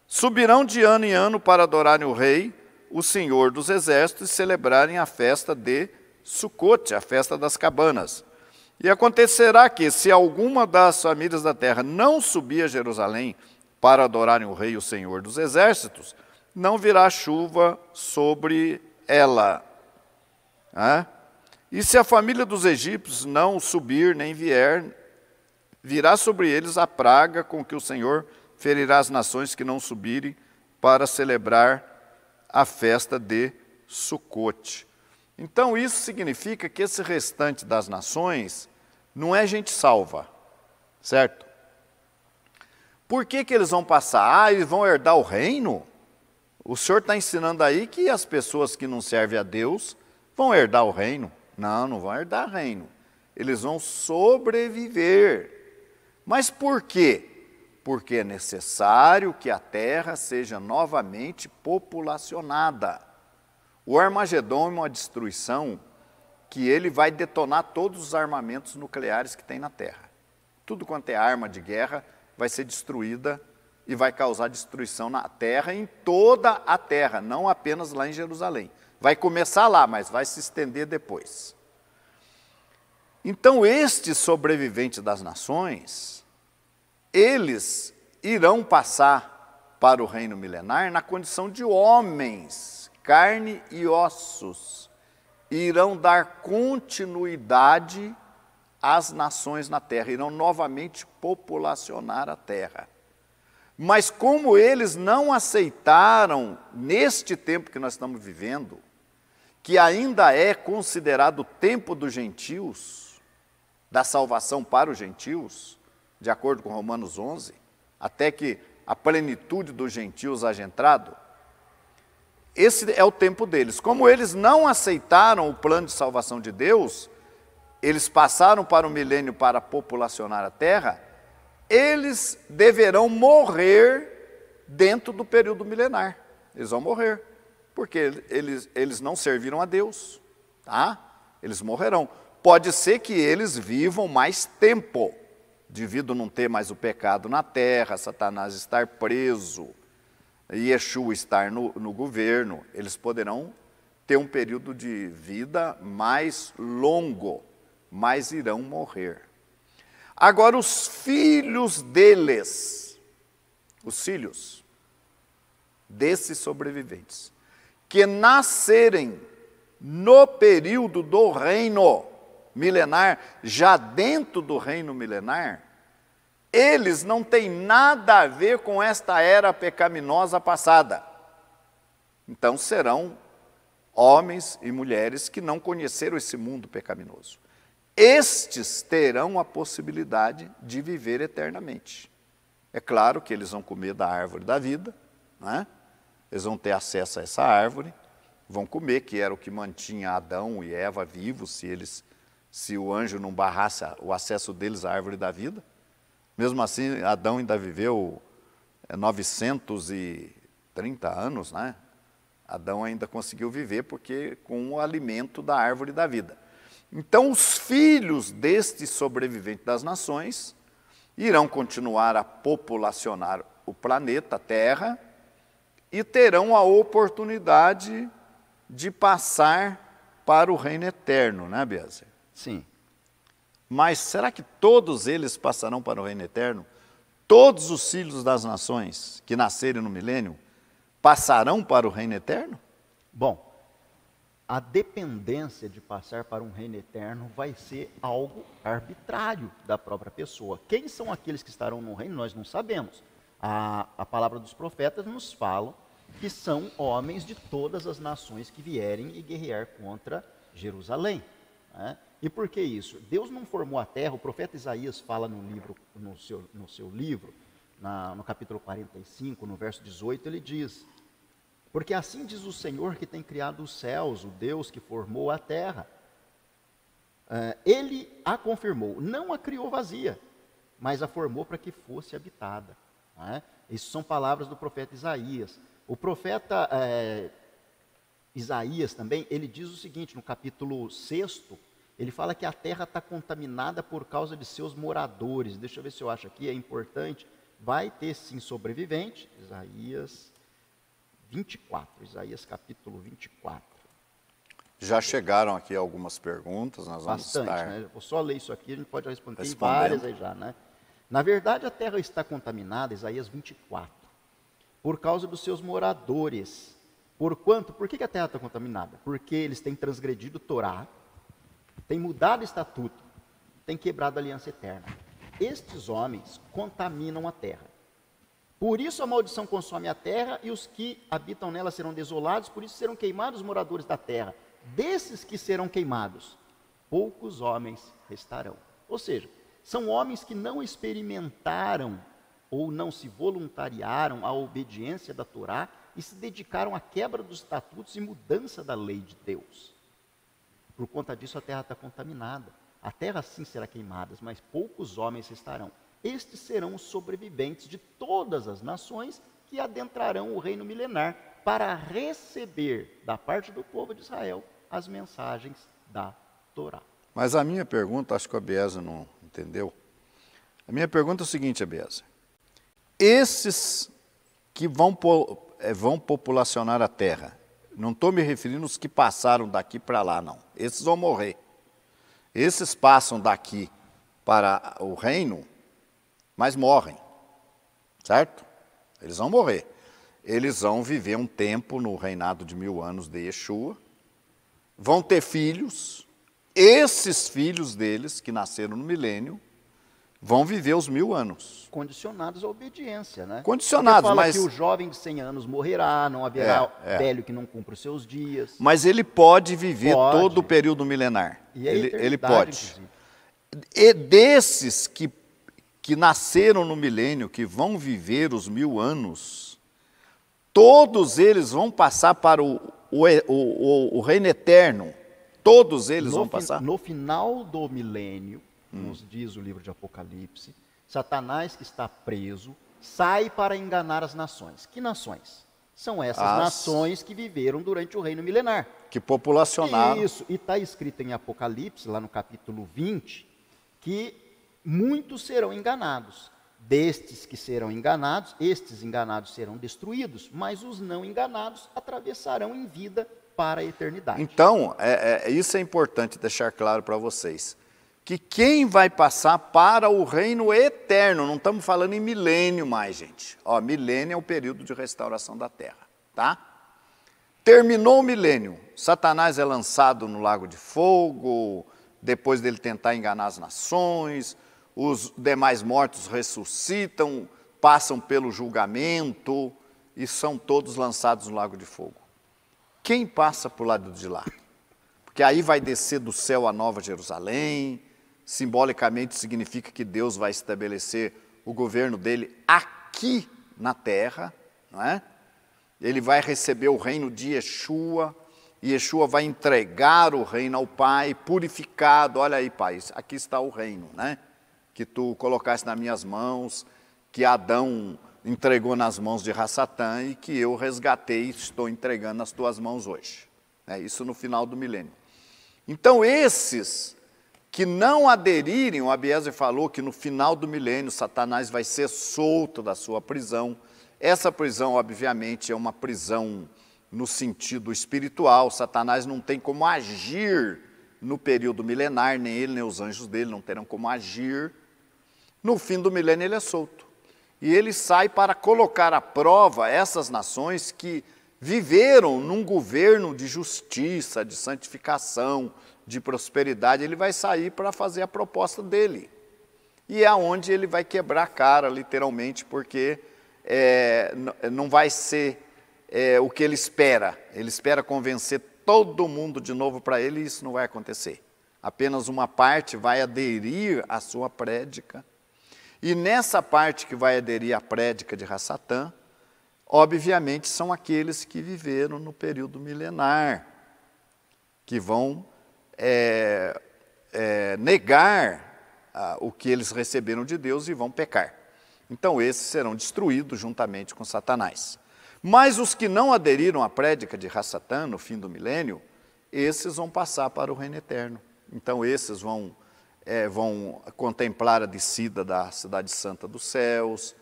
Subirão de ano em ano para adorarem o rei, o Senhor dos exércitos, e celebrarem a festa de Sucote, a festa das cabanas. E acontecerá que, se alguma das famílias da terra não subir a Jerusalém para adorarem o rei, o Senhor dos exércitos, não virá chuva sobre ela. E se a família dos egípcios não subir nem vier, virá sobre eles a praga com que o Senhor ferirá as nações que não subirem para celebrar a festa de Sucote. Então isso significa que esse restante das nações não é gente salva, certo? Por que eles vão passar? Eles vão herdar o reino? O Senhor está ensinando aí que as pessoas que não servem a Deus vão herdar o reino. Não, não vão herdar o reino. Eles vão sobreviver. Mas por quê? Porque é necessário que a terra seja novamente populacionada. O Armagedon é uma destruição que ele vai detonar todos os armamentos nucleares que tem na terra. Tudo quanto é arma de guerra vai ser destruída e vai causar destruição na terra, em toda a terra, não apenas lá em Jerusalém. Vai começar lá, mas vai se estender depois. Então, estes sobreviventes das nações, eles irão passar para o reino milenar na condição de homens, carne e ossos, e irão dar continuidade às nações na terra, irão novamente populacionar a terra. Mas como eles não aceitaram, neste tempo que nós estamos vivendo, que ainda é considerado o tempo dos gentios, da salvação para os gentios, de acordo com Romanos 11, até que a plenitude dos gentios haja entrado, esse é o tempo deles. Como eles não aceitaram o plano de salvação de Deus, eles passaram para o milênio para populacionar a terra, eles deverão morrer dentro do período milenar. Eles vão morrer, porque eles não serviram a Deus, tá? Eles morrerão. Pode ser que eles vivam mais tempo, devido a não ter mais o pecado na terra, Satanás estar preso, e Yeshua estar no governo, eles poderão ter um período de vida mais longo, mas irão morrer. Agora, os filhos deles, os filhos desses sobreviventes, que nascerem no período do reino milenar, já dentro do reino milenar, eles não têm nada a ver com esta era pecaminosa passada. Então serão homens e mulheres que não conheceram esse mundo pecaminoso. Estes terão a possibilidade de viver eternamente. É claro que eles vão comer da árvore da vida, né? Eles vão ter acesso a essa árvore, vão comer, que era o que mantinha Adão e Eva vivos, se o anjo não barrasse o acesso deles à árvore da vida. Mesmo assim, Adão ainda viveu 930 anos, né? Adão ainda conseguiu viver porque com o alimento da árvore da vida. Então, os filhos destes sobreviventes das nações irão continuar a populacionar o planeta Terra e terão a oportunidade de passar para o reino eterno, né, Beazer? Sim. Mas será que todos eles passarão para o reino eterno? Todos os filhos das nações que nascerem no milênio passarão para o reino eterno? Bom, a dependência de passar para um reino eterno vai ser algo arbitrário da própria pessoa. Quem são aqueles que estarão no reino, nós não sabemos. A palavra dos profetas nos fala que são homens de todas as nações que vierem e guerrear contra Jerusalém, né? E por que isso? Deus não formou a terra, o profeta Isaías fala no seu livro, no capítulo 45, no verso 18, ele diz: porque assim diz o Senhor que tem criado os céus, o Deus que formou a terra. Ele a confirmou, não a criou vazia, mas a formou para que fosse habitada. Né? Isso são palavras do profeta Isaías. O profeta Isaías também, ele diz o seguinte, no capítulo 6, ele fala que a terra está contaminada por causa de seus moradores. Deixa eu ver se eu acho aqui, é importante. Vai ter sim sobrevivente, Isaías 24, Isaías capítulo 24. Já chegaram aqui algumas perguntas, nós vamos Bastante, estar... né? Vou só ler isso aqui, a gente pode responder. Tem respondendo. várias aí já, né? Na verdade, a terra está contaminada, Isaías 24, por causa dos seus moradores. Porquanto, por que a terra está contaminada? Porque eles têm transgredido Torá, têm mudado o estatuto, têm quebrado a aliança eterna. Estes homens contaminam a terra. Por isso a maldição consome a terra e os que habitam nela serão desolados, por isso serão queimados os moradores da terra. Desses que serão queimados, poucos homens restarão. Ou seja, são homens que não experimentaram ou não se voluntariaram à obediência da Torá e se dedicaram à quebra dos estatutos e mudança da lei de Deus. Por conta disso a terra está contaminada. A terra sim será queimada, mas poucos homens restarão. Estes serão os sobreviventes de todas as nações que adentrarão o reino milenar para receber da parte do povo de Israel as mensagens da Torá. Mas a minha pergunta, acho que o Abiezer não entendeu. A minha pergunta é o seguinte, Abiezer. Esses que vão populacionar a terra, não estou me referindo aos que passaram daqui para lá, não. Esses vão morrer. Esses passam daqui para o reino, mas morrem, certo? Eles vão morrer. Eles vão viver um tempo no reinado de 1000 anos de Yeshua, vão ter filhos, esses filhos deles, que nasceram no milênio, vão viver os 1000 anos. Condicionados à obediência, né? Condicionados, fala mas... que o jovem de 100 anos morrerá, não haverá velho que não cumpra os seus dias. Mas ele pode viver todo o período milenar. E a ele pode. inclusive. E desses que nasceram no milênio, que vão viver os 1000 anos, todos eles vão passar para o reino eterno. Todos eles vão passar. No final do milênio, nos diz o livro de Apocalipse, Satanás, que está preso, sai para enganar as nações. Que nações? São essas nações que viveram durante o reino milenar. Que populacionaram. Isso, e está escrito em Apocalipse, lá no capítulo 20, que muitos serão enganados. Destes que serão enganados, estes enganados serão destruídos, mas os não enganados atravessarão em vida para a eternidade. Então, isso é importante deixar claro para vocês. Que quem vai passar para o reino eterno, não estamos falando em milênio mais, gente. Ó, milênio é o período de restauração da terra, tá? Terminou o milênio, Satanás é lançado no lago de fogo, depois dele tentar enganar as nações, os demais mortos ressuscitam, passam pelo julgamento e são todos lançados no lago de fogo. Quem passa para o lado de lá? Porque aí vai descer do céu a Nova Jerusalém, simbolicamente significa que Deus vai estabelecer o governo dele aqui na terra, não é? Ele vai receber o reino de Yeshua, e Yeshua vai entregar o reino ao Pai, purificado. Olha aí, Pai, aqui está o reino, né? Que tu colocaste nas minhas mãos, que Adão entregou nas mãos de Rassatã e que eu resgatei e estou entregando nas tuas mãos hoje. É isso no final do milênio. Então esses que não aderirem, o Abiezer falou que no final do milênio Satanás vai ser solto da sua prisão. Essa prisão, obviamente, é uma prisão no sentido espiritual. Satanás não tem como agir no período milenar, nem ele, nem os anjos dele não terão como agir. No fim do milênio ele é solto. E ele sai para colocar à prova essas nações que viveram num governo de justiça, de santificação, de prosperidade. Ele vai sair para fazer a proposta dele. E é onde ele vai quebrar a cara, literalmente, porque não vai ser o que ele espera. Ele espera convencer todo mundo de novo para ele e isso não vai acontecer. Apenas uma parte vai aderir à sua prédica. E nessa parte que vai aderir à prédica de Rassatã, obviamente são aqueles que viveram no período milenar, que vão negar o que eles receberam de Deus e vão pecar. Então esses serão destruídos juntamente com Satanás. Mas os que não aderiram à prédica de Hassatã no fim do milênio, esses vão passar para o reino eterno. Então esses vão contemplar a descida da cidade santa dos céus,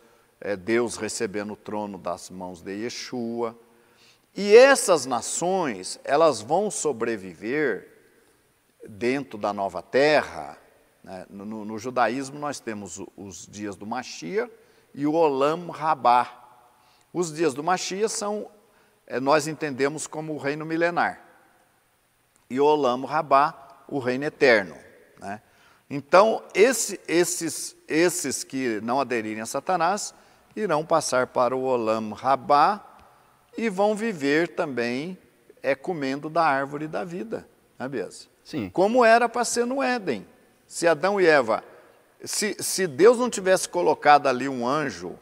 Deus recebendo o trono das mãos de Yeshua. E essas nações, elas vão sobreviver dentro da nova terra, né? No judaísmo nós temos os dias do Mashiach e o Olam Rabá. Os dias do Mashiach nós entendemos como o reino milenar. E o Olam Rabá, o reino eterno, né? Então, esses que não aderirem a Satanás irão passar para o Olam Rabá e vão viver também comendo da árvore da vida, né, Bias? Sim. Como era para ser no Éden. Se Adão e Eva, se Deus não tivesse colocado ali um anjo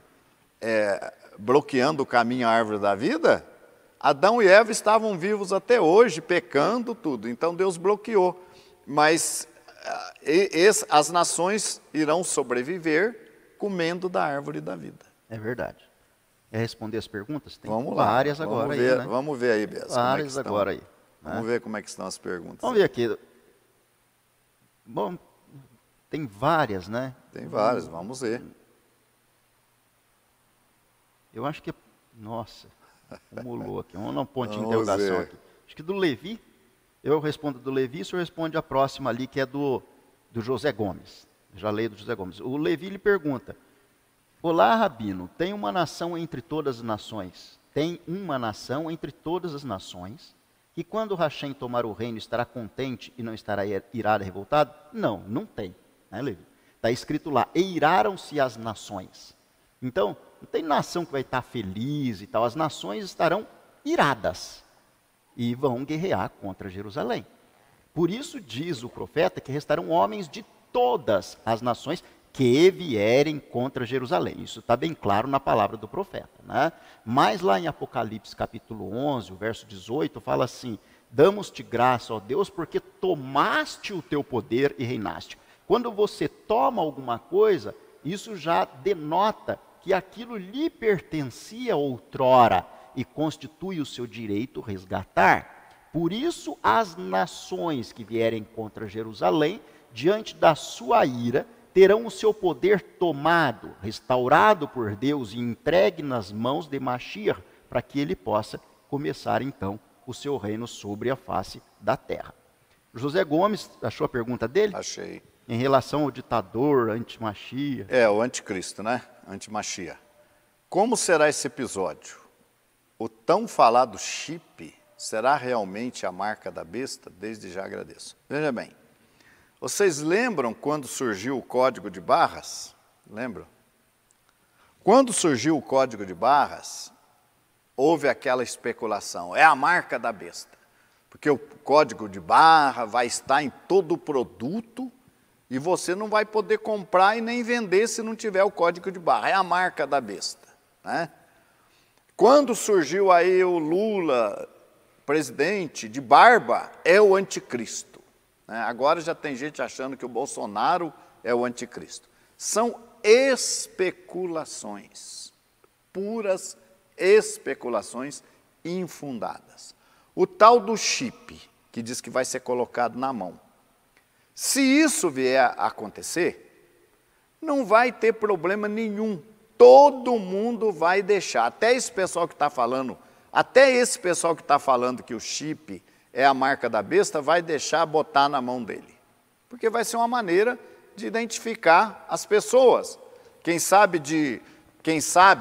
bloqueando o caminho à árvore da vida, Adão e Eva estavam vivos até hoje, pecando tudo. Então Deus bloqueou. Mas as nações irão sobreviver comendo da árvore da vida. É verdade. É responder as perguntas? Tem Vamos várias lá. agora Ver, aí, né? Vamos ver aí, Bessa. Várias agora aí. Vamos ver como é que estão as perguntas. Vamos ver aqui. Bom, tem várias, né? Tem várias, vamos ver. Eu acho que, nossa, acumulou aqui. Vamos dar um ponto de interrogação aqui. Acho que do Levi, eu respondo do Levi, o senhor responde a próxima ali, que é do José Gomes. Já leio do José Gomes. O Levi lhe pergunta: olá, Rabino, tem uma nação entre todas as nações? Tem uma nação entre todas as nações, que quando Hashem tomar o reino estará contente e não estará irado e revoltado? Não, não tem, né, Levi? Está escrito lá, e iraram-se as nações. Então, não tem nação que vai estar feliz e tal, as nações estarão iradas e vão guerrear contra Jerusalém. Por isso diz o profeta que restarão homens de todas as nações que vierem contra Jerusalém. Isso está bem claro na palavra do profeta, né? Mas lá em Apocalipse capítulo 11, o verso 18, fala assim: damos-te graça, ó Deus, porque tomaste o teu poder e reinaste. Quando você toma alguma coisa, isso já denota que aquilo lhe pertencia outrora e constitui o seu direito resgatar. Por isso as nações que vierem contra Jerusalém, diante da sua ira, terão o seu poder tomado, restaurado por Deus e entregue nas mãos de Mashiach, para que ele possa começar então o seu reino sobre a face da terra. José Gomes, achou a pergunta dele? Achei. Em relação ao ditador anti-Mashiach. O anticristo, né? Anti-Mashiach. Como será esse episódio? O tão falado chip será realmente a marca da besta? Desde já agradeço. Veja bem. Vocês lembram quando surgiu o código de barras? Lembram? Quando surgiu o código de barras, houve aquela especulação, é a marca da besta. Porque o código de barra vai estar em todo o produto e você não vai poder comprar e nem vender se não tiver o código de barra. É a marca da besta, né? Quando surgiu aí o Lula, presidente, de barba, é o anticristo. Agora já tem gente achando que o Bolsonaro é o anticristo. São especulações, puras especulações infundadas. O tal do chip, que diz que vai ser colocado na mão. Se isso vier a acontecer, não vai ter problema nenhum. Todo mundo vai deixar, até esse pessoal que está falando que o chip é a marca da besta, vai deixar botar na mão dele. Porque vai ser uma maneira de identificar as pessoas. Quem sabe,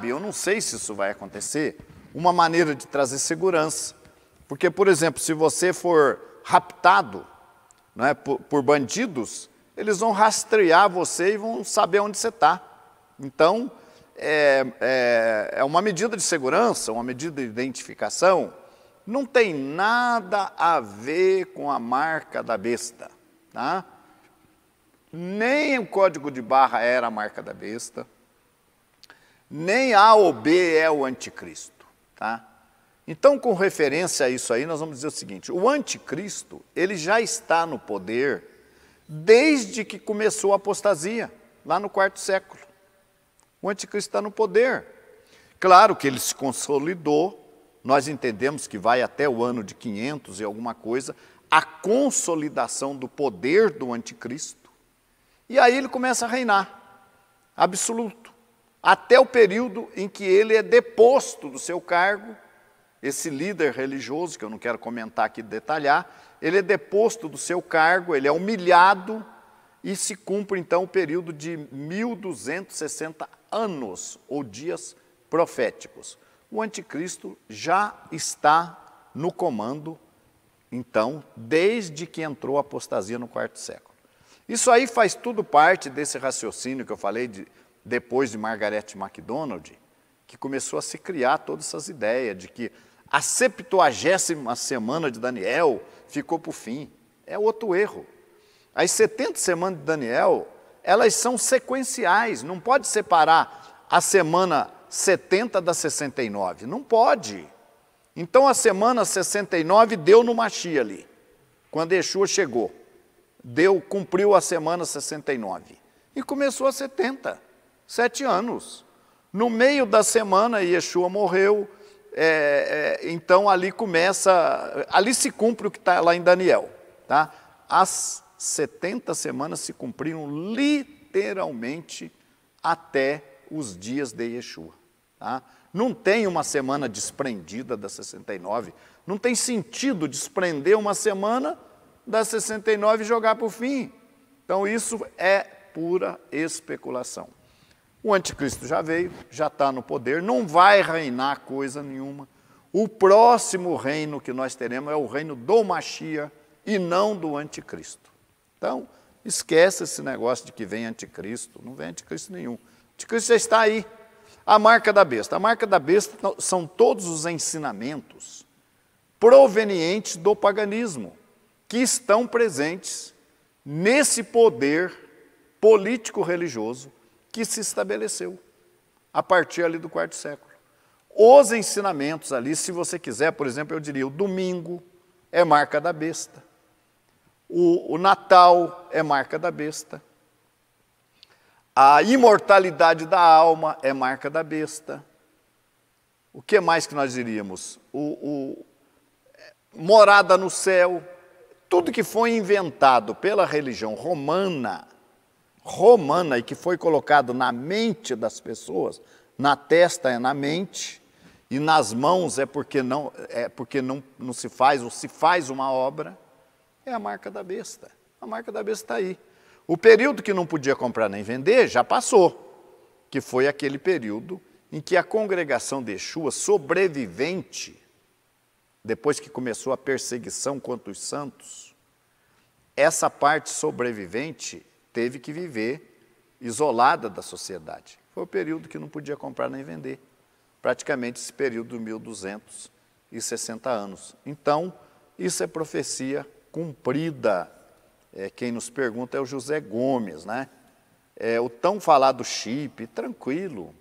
eu não sei se isso vai acontecer, uma maneira de trazer segurança. Porque, por exemplo, se você for raptado, né, por bandidos, eles vão rastrear você e vão saber onde você está. Então, é uma medida de segurança, uma medida de identificação. Não tem nada a ver com a marca da besta, tá? Nem o código de barra era a marca da besta, nem A ou B é o anticristo, tá? Então, com referência a isso aí, nós vamos dizer o seguinte: o anticristo, ele já está no poder desde que começou a apostasia, lá no 4º século. O anticristo está no poder. Claro que ele se consolidou, nós entendemos que vai até o ano de 500 e alguma coisa, a consolidação do poder do anticristo. E aí ele começa a reinar, absoluto, até o período em que ele é deposto do seu cargo. Esse líder religioso, que eu não quero comentar aqui, detalhar, ele é deposto do seu cargo, ele é humilhado, e se cumpre então o período de 1260 anos, ou dias proféticos. O anticristo já está no comando, então, desde que entrou a apostasia no quarto século. Isso aí faz tudo parte desse raciocínio que eu falei depois de Margaret MacDonald, que começou a se criar todas essas ideias de que a 70ª semana de Daniel ficou por fim. É outro erro. As 70 semanas de Daniel, elas são sequenciais, não pode separar a semana 70 da 69, não pode. Então a semana 69 deu no Mashiach ali, quando Yeshua chegou. Cumpriu a semana 69 e começou a 70, 7 anos. No meio da semana Yeshua morreu, então ali se cumpre o que está lá em Daniel. Tá? As 70 semanas se cumpriram literalmente até os dias de Yeshua. Tá? Não tem uma semana desprendida da 69, não tem sentido desprender uma semana da 69 e jogar para o fim. Então isso é pura especulação. O anticristo já veio, já está no poder, não vai reinar coisa nenhuma. O próximo reino que nós teremos é o reino do Mashiach e não do anticristo. Então, esquece esse negócio de que vem anticristo, não vem anticristo nenhum. O anticristo já está aí. A marca da besta. A marca da besta são todos os ensinamentos provenientes do paganismo, que estão presentes nesse poder político-religioso que se estabeleceu a partir ali do quarto século. Os ensinamentos ali, se você quiser, por exemplo, eu diria, o domingo é marca da besta, o Natal é marca da besta, a imortalidade da alma é marca da besta. O que mais que nós diríamos? Morada no céu. Tudo que foi inventado pela religião romana e que foi colocado na mente das pessoas, na testa é na mente, e nas mãos é porque não se faz, ou se faz uma obra, é a marca da besta. A marca da besta está aí. O período que não podia comprar nem vender já passou, que foi aquele período em que a congregação de Yeshua, sobrevivente, depois que começou a perseguição contra os santos, essa parte sobrevivente teve que viver isolada da sociedade. Foi o período que não podia comprar nem vender, praticamente esse período de 1260 anos. Então, isso é profecia cumprida. Quem nos pergunta é o José Gomes, né? O tão falado chip, tranquilo.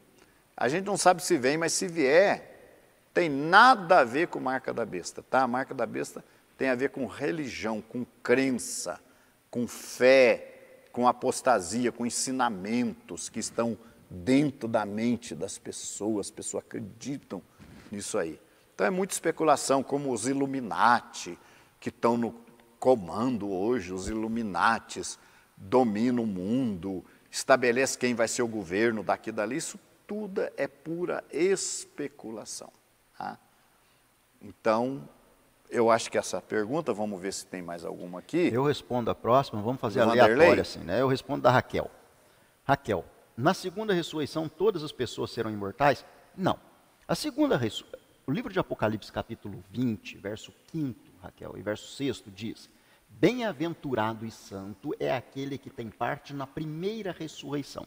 A gente não sabe se vem, mas se vier, tem nada a ver com marca da besta, tá? A marca da besta tem a ver com religião, com crença, com fé, com apostasia, com ensinamentos que estão dentro da mente das pessoas. As pessoas acreditam nisso aí. Então é muita especulação, como os Illuminati, que estão no comando hoje, os Illuminatis dominam o mundo, estabelece quem vai ser o governo daqui e dali, isso tudo é pura especulação. Tá? Então, eu acho que essa pergunta, vamos ver se tem mais alguma aqui. Eu respondo a próxima, vamos fazer aleatória assim, né? Eu respondo da Raquel. Raquel, na segunda ressurreição todas as pessoas serão imortais? Não. A segunda ressurreição, o livro de Apocalipse capítulo 20, verso 5º, Raquel, e verso 6º diz: bem-aventurado e santo é aquele que tem parte na primeira ressurreição.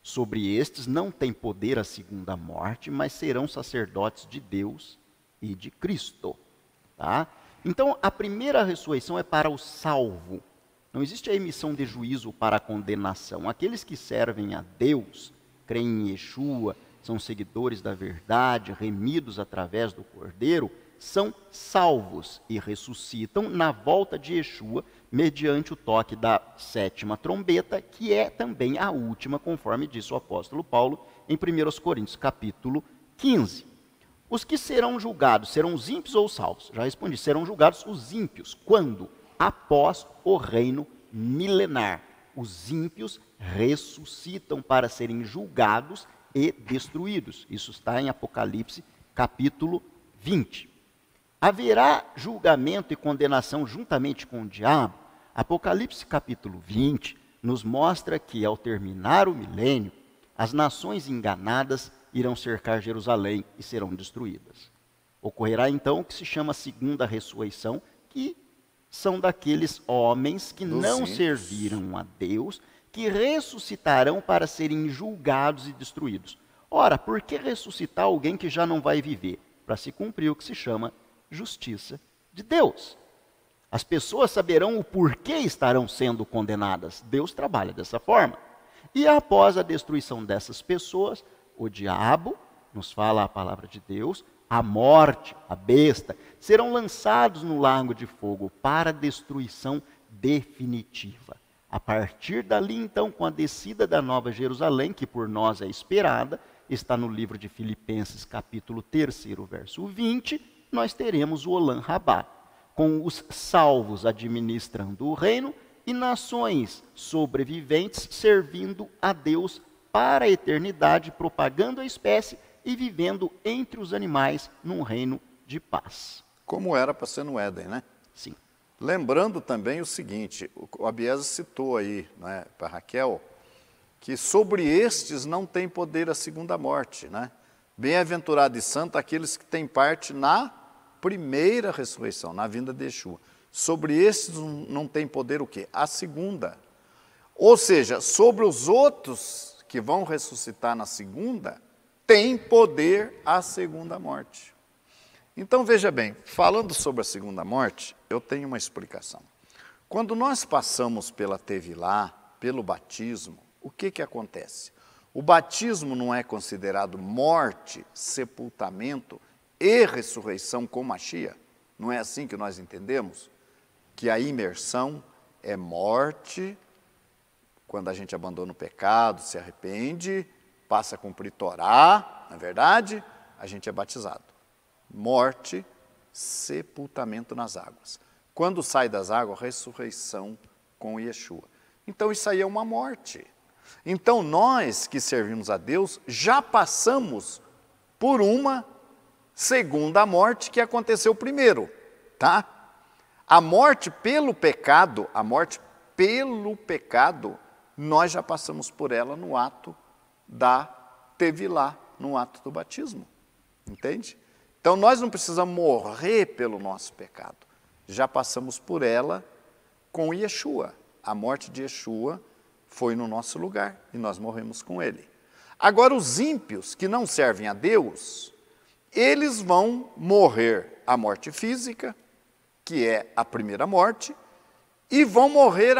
Sobre estes não tem poder a segunda morte, mas serão sacerdotes de Deus e de Cristo. Tá? Então, a primeira ressurreição é para o salvo. Não existe a emissão de juízo para a condenação. Aqueles que servem a Deus, creem em Yeshua, são seguidores da verdade, remidos através do Cordeiro, são salvos e ressuscitam na volta de Yeshua, mediante o toque da 7ª trombeta, que é também a última, conforme disse o apóstolo Paulo em 1 Coríntios capítulo 15. Os que serão julgados serão os ímpios ou os salvos? Já respondi, serão julgados os ímpios. Quando? Após o reino milenar. Os ímpios ressuscitam para serem julgados e destruídos. Isso está em Apocalipse, capítulo 20. Haverá julgamento e condenação juntamente com o diabo? Apocalipse, capítulo 20, nos mostra que, ao terminar o milênio, as nações enganadas irão cercar Jerusalém e serão destruídas. Ocorrerá então o que se chama segunda ressurreição, que são daqueles homens que não serviram a Deus, que ressuscitarão para serem julgados e destruídos. Ora, por que ressuscitar alguém que já não vai viver? Para se cumprir o que se chama justiça de Deus. As pessoas saberão o porquê estarão sendo condenadas. Deus trabalha dessa forma. E após a destruição dessas pessoas, o diabo, nos fala a palavra de Deus, a morte, a besta, serão lançados no lago de fogo para destruição definitiva. A partir dali, então, com a descida da Nova Jerusalém, que por nós é esperada, está no livro de Filipenses, capítulo 3, verso 20, nós teremos o Olam Rabá, com os salvos administrando o reino e nações sobreviventes servindo a Deus para a eternidade, propagando a espécie e vivendo entre os animais num reino de paz. Como era para ser no Éden, né? Sim. Lembrando também o seguinte, o Abiesa citou aí, né, para Raquel, que sobre estes não tem poder a segunda morte, né? Bem-aventurado e santo aqueles que têm parte na primeira ressurreição, na vinda de Yeshua. Sobre estes não tem poder o quê? A segunda. Ou seja, sobre os outros que vão ressuscitar na segunda, tem poder a segunda morte. Então, veja bem, falando sobre a segunda morte, eu tenho uma explicação. Quando nós passamos pela Tevilá, pelo batismo, o que acontece? O batismo não é considerado morte, sepultamento e ressurreição com Mashiach? Não é assim que nós entendemos? Que a imersão é morte, quando a gente abandona o pecado, se arrepende, passa a cumprir Torá, na verdade, a gente é batizado. Morte, sepultamento nas águas. Quando sai das águas, ressurreição com Yeshua. Então isso aí é uma morte. Então nós que servimos a Deus, já passamos por uma segunda morte que aconteceu primeiro, tá? A morte pelo pecado, nós já passamos por ela no ato da Tevilá, no ato do batismo, entende? Então nós não precisamos morrer pelo nosso pecado, já passamos por ela com Yeshua. A morte de Yeshua foi no nosso lugar e nós morremos com ele. Agora os ímpios que não servem a Deus, eles vão morrer a morte física, que é a primeira morte, e vão morrer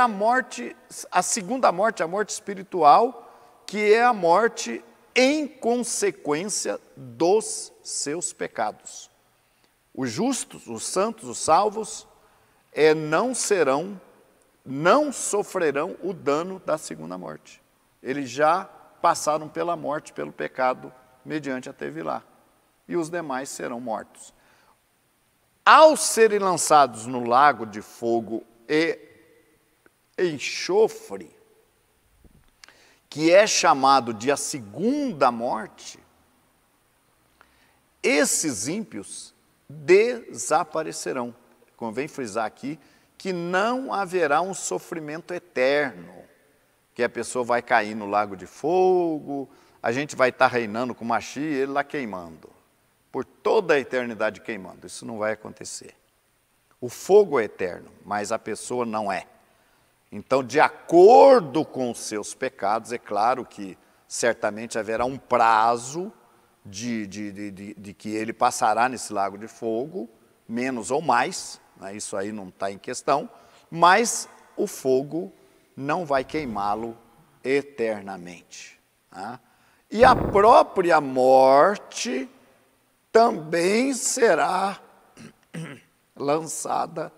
a segunda morte, a morte espiritual, que é a morte em consequência dos seus pecados. Os justos, os santos, os salvos, não sofrerão o dano da segunda morte. Eles já passaram pela morte, pelo pecado, mediante a Tevilá. E os demais serão mortos. Ao serem lançados no lago de fogo e enxofre, que é chamado de a segunda morte, esses ímpios desaparecerão. Convém frisar aqui que não haverá um sofrimento eterno, que a pessoa vai cair no lago de fogo, a gente vai estar reinando com Mashiach e ele lá queimando, por toda a eternidade queimando. Isso não vai acontecer. O fogo é eterno, mas a pessoa não é. Então, de acordo com os seus pecados, é claro que certamente haverá um prazo de que ele passará nesse lago de fogo, menos ou mais, né? Isso aí não está em questão, mas o fogo não vai queimá-lo eternamente. Tá? E a própria morte também será lançada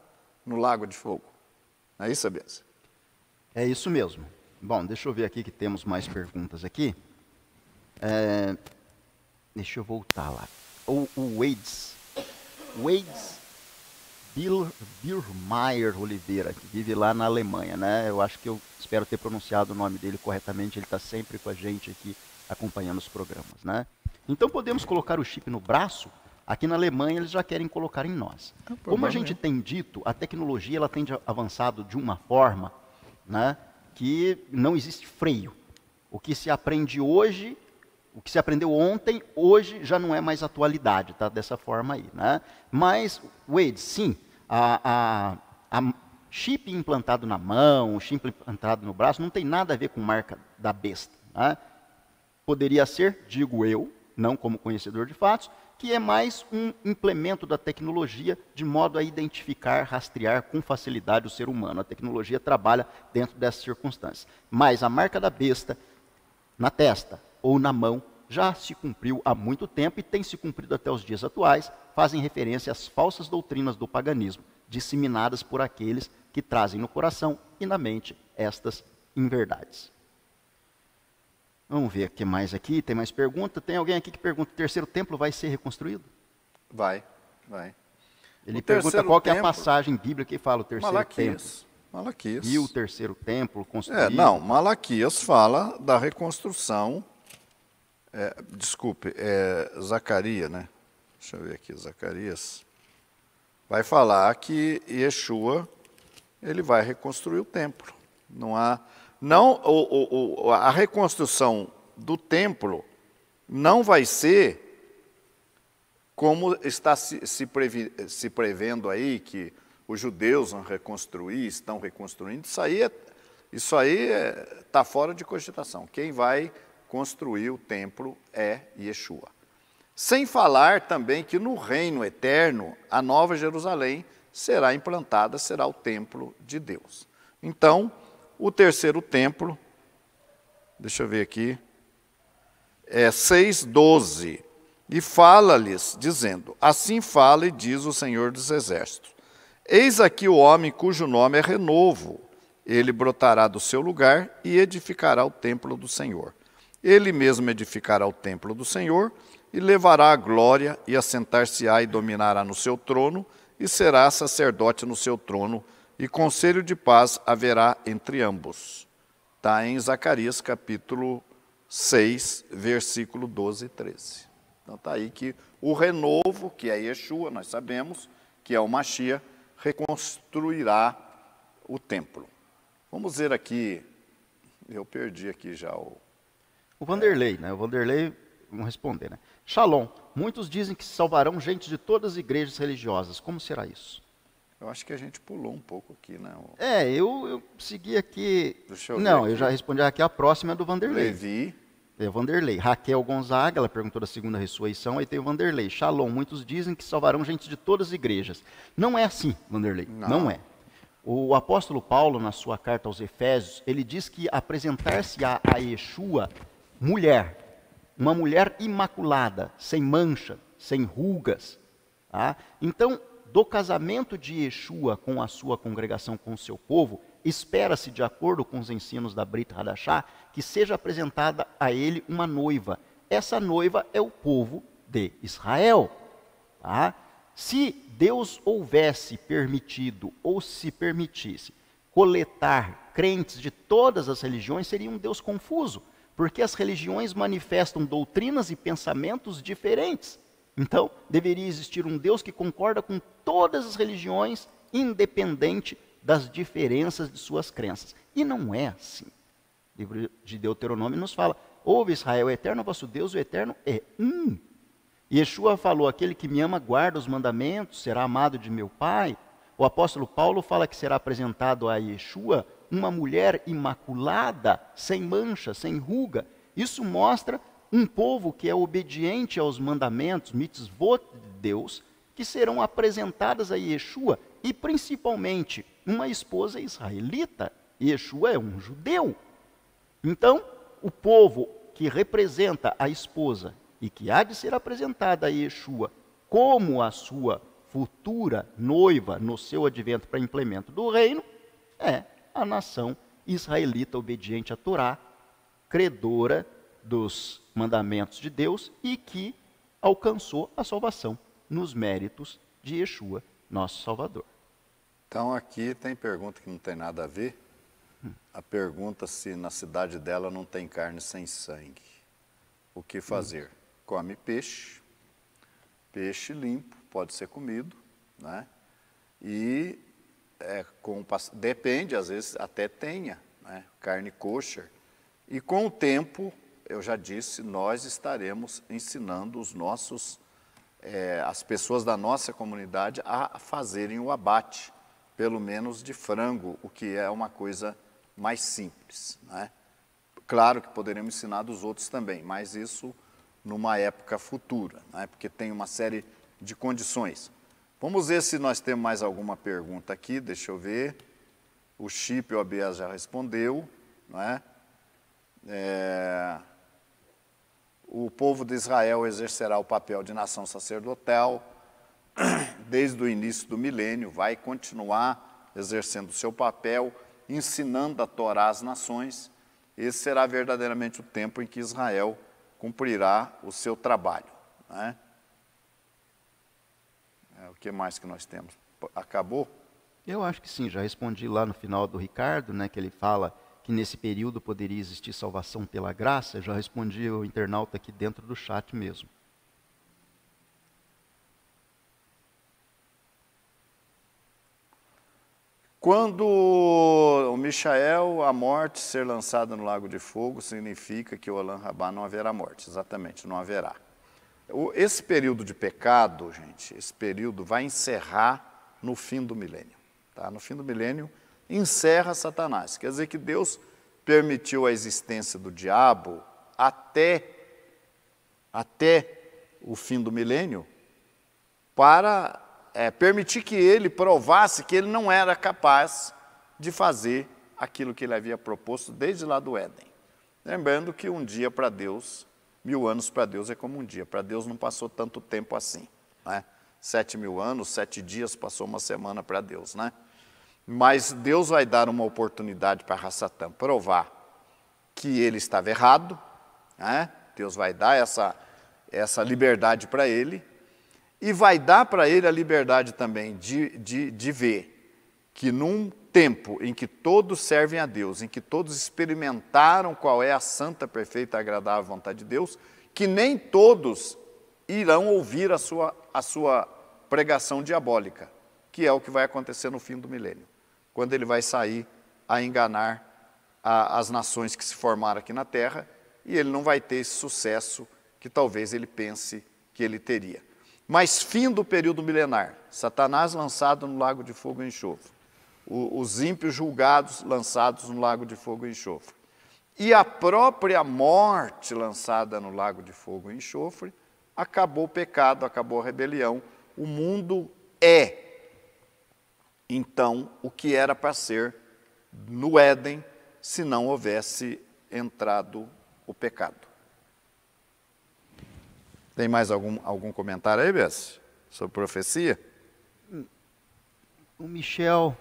no lago de fogo. Não é isso, Abiesa? É isso mesmo. Bom, deixa eu ver aqui que temos mais perguntas aqui. Deixa eu voltar lá. O Wades Birmeyer Oliveira, que vive lá na Alemanha, né? Eu acho que eu espero ter pronunciado o nome dele corretamente, ele está sempre com a gente aqui acompanhando os programas, né? Então podemos colocar o chip no braço. Aqui na Alemanha eles já querem colocar em nós. Como a gente tem dito, a tecnologia ela tem avançado de uma forma, né, que não existe freio. O que se aprende hoje, o que se aprendeu ontem, hoje já não é mais atualidade, tá? Dessa forma aí, né? Mas, Wade, sim, a chip implantado na mão, chip implantado no braço, não tem nada a ver com marca da besta, né? Poderia ser, digo eu, não como conhecedor de fatos, que é mais um implemento da tecnologia de modo a identificar, rastrear com facilidade o ser humano. A tecnologia trabalha dentro dessas circunstâncias. Mas a marca da besta, na testa ou na mão, já se cumpriu há muito tempo e tem se cumprido até os dias atuais, fazem referência às falsas doutrinas do paganismo, disseminadas por aqueles que trazem no coração e na mente estas inverdades. Vamos ver o que mais aqui, tem mais pergunta. Tem alguém aqui que pergunta, o terceiro templo vai ser reconstruído? Vai. Ele pergunta qual que é a passagem bíblica que fala o terceiro templo. Malaquias. E o terceiro templo construído? Malaquias fala da reconstrução, Zacarias, né? Deixa eu ver aqui, Zacarias. Vai falar que Yeshua, ele vai reconstruir o templo. A reconstrução do templo não vai ser como está se prevendo aí, que os judeus vão reconstruir, estão reconstruindo. Isso aí está fora de cogitação. Quem vai construir o templo é Yeshua. Sem falar também que no reino eterno, a nova Jerusalém será implantada, será o templo de Deus. Então, o terceiro templo, deixa eu ver aqui, é 6:12, e fala-lhes, dizendo, assim fala e diz o Senhor dos Exércitos, eis aqui o homem cujo nome é Renovo, ele brotará do seu lugar e edificará o templo do Senhor. Ele mesmo edificará o templo do Senhor e levará a glória e assentar-se-á e dominará no seu trono e será sacerdote no seu trono, e conselho de paz haverá entre ambos. Está em Zacarias capítulo 6, versículo 12 e 13. Então está aí que o renovo, que é Yeshua, nós sabemos, que é o Mashiach, reconstruirá o templo. Vamos ver aqui, eu perdi aqui já o Vanderlei, né? O Vanderlei, vamos responder, né? Shalom, muitos dizem que se salvarão gente de todas as igrejas religiosas. Como será isso? Eu acho que a gente pulou um pouco aqui, né? Eu segui aqui. Eu já respondi aqui. A próxima é do Vanderlei. Levi. É o Vanderlei. Raquel Gonzaga, ela perguntou da segunda ressurreição, aí tem o Vanderlei. Shalom, muitos dizem que salvarão gente de todas as igrejas. Não é assim, Vanderlei. Não é. O apóstolo Paulo, na sua carta aos Efésios, ele diz que apresentar-se-á a Yeshua mulher, uma mulher imaculada, sem mancha, sem rugas. Tá? Então, do casamento de Yeshua com a sua congregação, com o seu povo, espera-se, de acordo com os ensinos da Brit Hadashah, que seja apresentada a ele uma noiva. Essa noiva é o povo de Israel. Tá? Se Deus houvesse permitido, ou se permitisse, coletar crentes de todas as religiões, seria um Deus confuso, porque as religiões manifestam doutrinas e pensamentos diferentes. Então, deveria existir um Deus que concorda com todas as religiões, independente das diferenças de suas crenças. E não é assim. O livro de Deuteronômio nos fala, ouve Israel, o eterno vosso Deus, o eterno é um. Yeshua falou, aquele que me ama guarda os mandamentos, será amado de meu Pai. O apóstolo Paulo fala que será apresentado a Yeshua uma mulher imaculada, sem mancha, sem ruga. Isso mostra um povo que é obediente aos mandamentos, mitzvot de Deus, que serão apresentadas a Yeshua, e principalmente uma esposa israelita. Yeshua é um judeu. Então, o povo que representa a esposa e que há de ser apresentada a Yeshua como a sua futura noiva no seu advento para implemento do reino, é a nação israelita obediente à Torá, credora dos mandamentos de Deus e que alcançou a salvação nos méritos de Yeshua, nosso Salvador. Então aqui tem pergunta que não tem nada a ver. A pergunta se na cidade dela não tem carne sem sangue. O que fazer? Come peixe, peixe limpo, pode ser comido, né? E depende, às vezes até tenha, né? Carne kosher. E com o tempo, eu já disse, nós estaremos ensinando as pessoas da nossa comunidade a fazerem o abate, pelo menos de frango, o que é uma coisa mais simples, né? Claro que poderemos ensinar dos outros também, mas isso numa época futura, né? Porque tem uma série de condições. Vamos ver se nós temos mais alguma pergunta aqui, deixa eu ver. O Chip, o Abias já respondeu, não é? O povo de Israel exercerá o papel de nação sacerdotal desde o início do milênio, vai continuar exercendo o seu papel, ensinando a Torá às nações. Esse será verdadeiramente o tempo em que Israel cumprirá o seu trabalho, né? O que mais que nós temos? Acabou? Eu acho que sim, já respondi lá no final do Ricardo, né, que ele fala que nesse período poderia existir salvação pela graça. Já respondi o internauta aqui dentro do chat mesmo. Quando o Michael, a morte ser lançada no lago de fogo, significa que o Olam Rabá não haverá morte. Exatamente, não haverá. Esse período de pecado, gente, esse período vai encerrar no fim do milênio. Tá? No fim do milênio, encerra Satanás. Quer dizer que Deus permitiu a existência do diabo até o fim do milênio para permitir que ele provasse que ele não era capaz de fazer aquilo que ele havia proposto desde lá do Éden. Lembrando que um dia para Deus, 1000 anos para Deus é como um dia. Para Deus não passou tanto tempo assim, né? 7.000 anos, 7 dias passou uma semana para Deus, né? Mas Deus vai dar uma oportunidade para Satã provar que ele estava errado, né? Deus vai dar essa liberdade para ele, e vai dar para ele a liberdade também de ver que num tempo em que todos servem a Deus, em que todos experimentaram qual é a santa, perfeita e agradável vontade de Deus, que nem todos irão ouvir a sua pregação diabólica, que é o que vai acontecer no fim do milênio, quando ele vai sair a enganar as nações que se formaram aqui na Terra, e ele não vai ter esse sucesso que talvez ele pense que ele teria. Mas fim do período milenar, Satanás lançado no lago de fogo e enxofre, os ímpios julgados lançados no lago de fogo e enxofre, e a própria morte lançada no lago de fogo e enxofre, acabou o pecado, acabou a rebelião, o mundo então, o que era para ser no Éden, se não houvesse entrado o pecado. Tem mais algum comentário aí, Bess, sobre profecia? O Michel,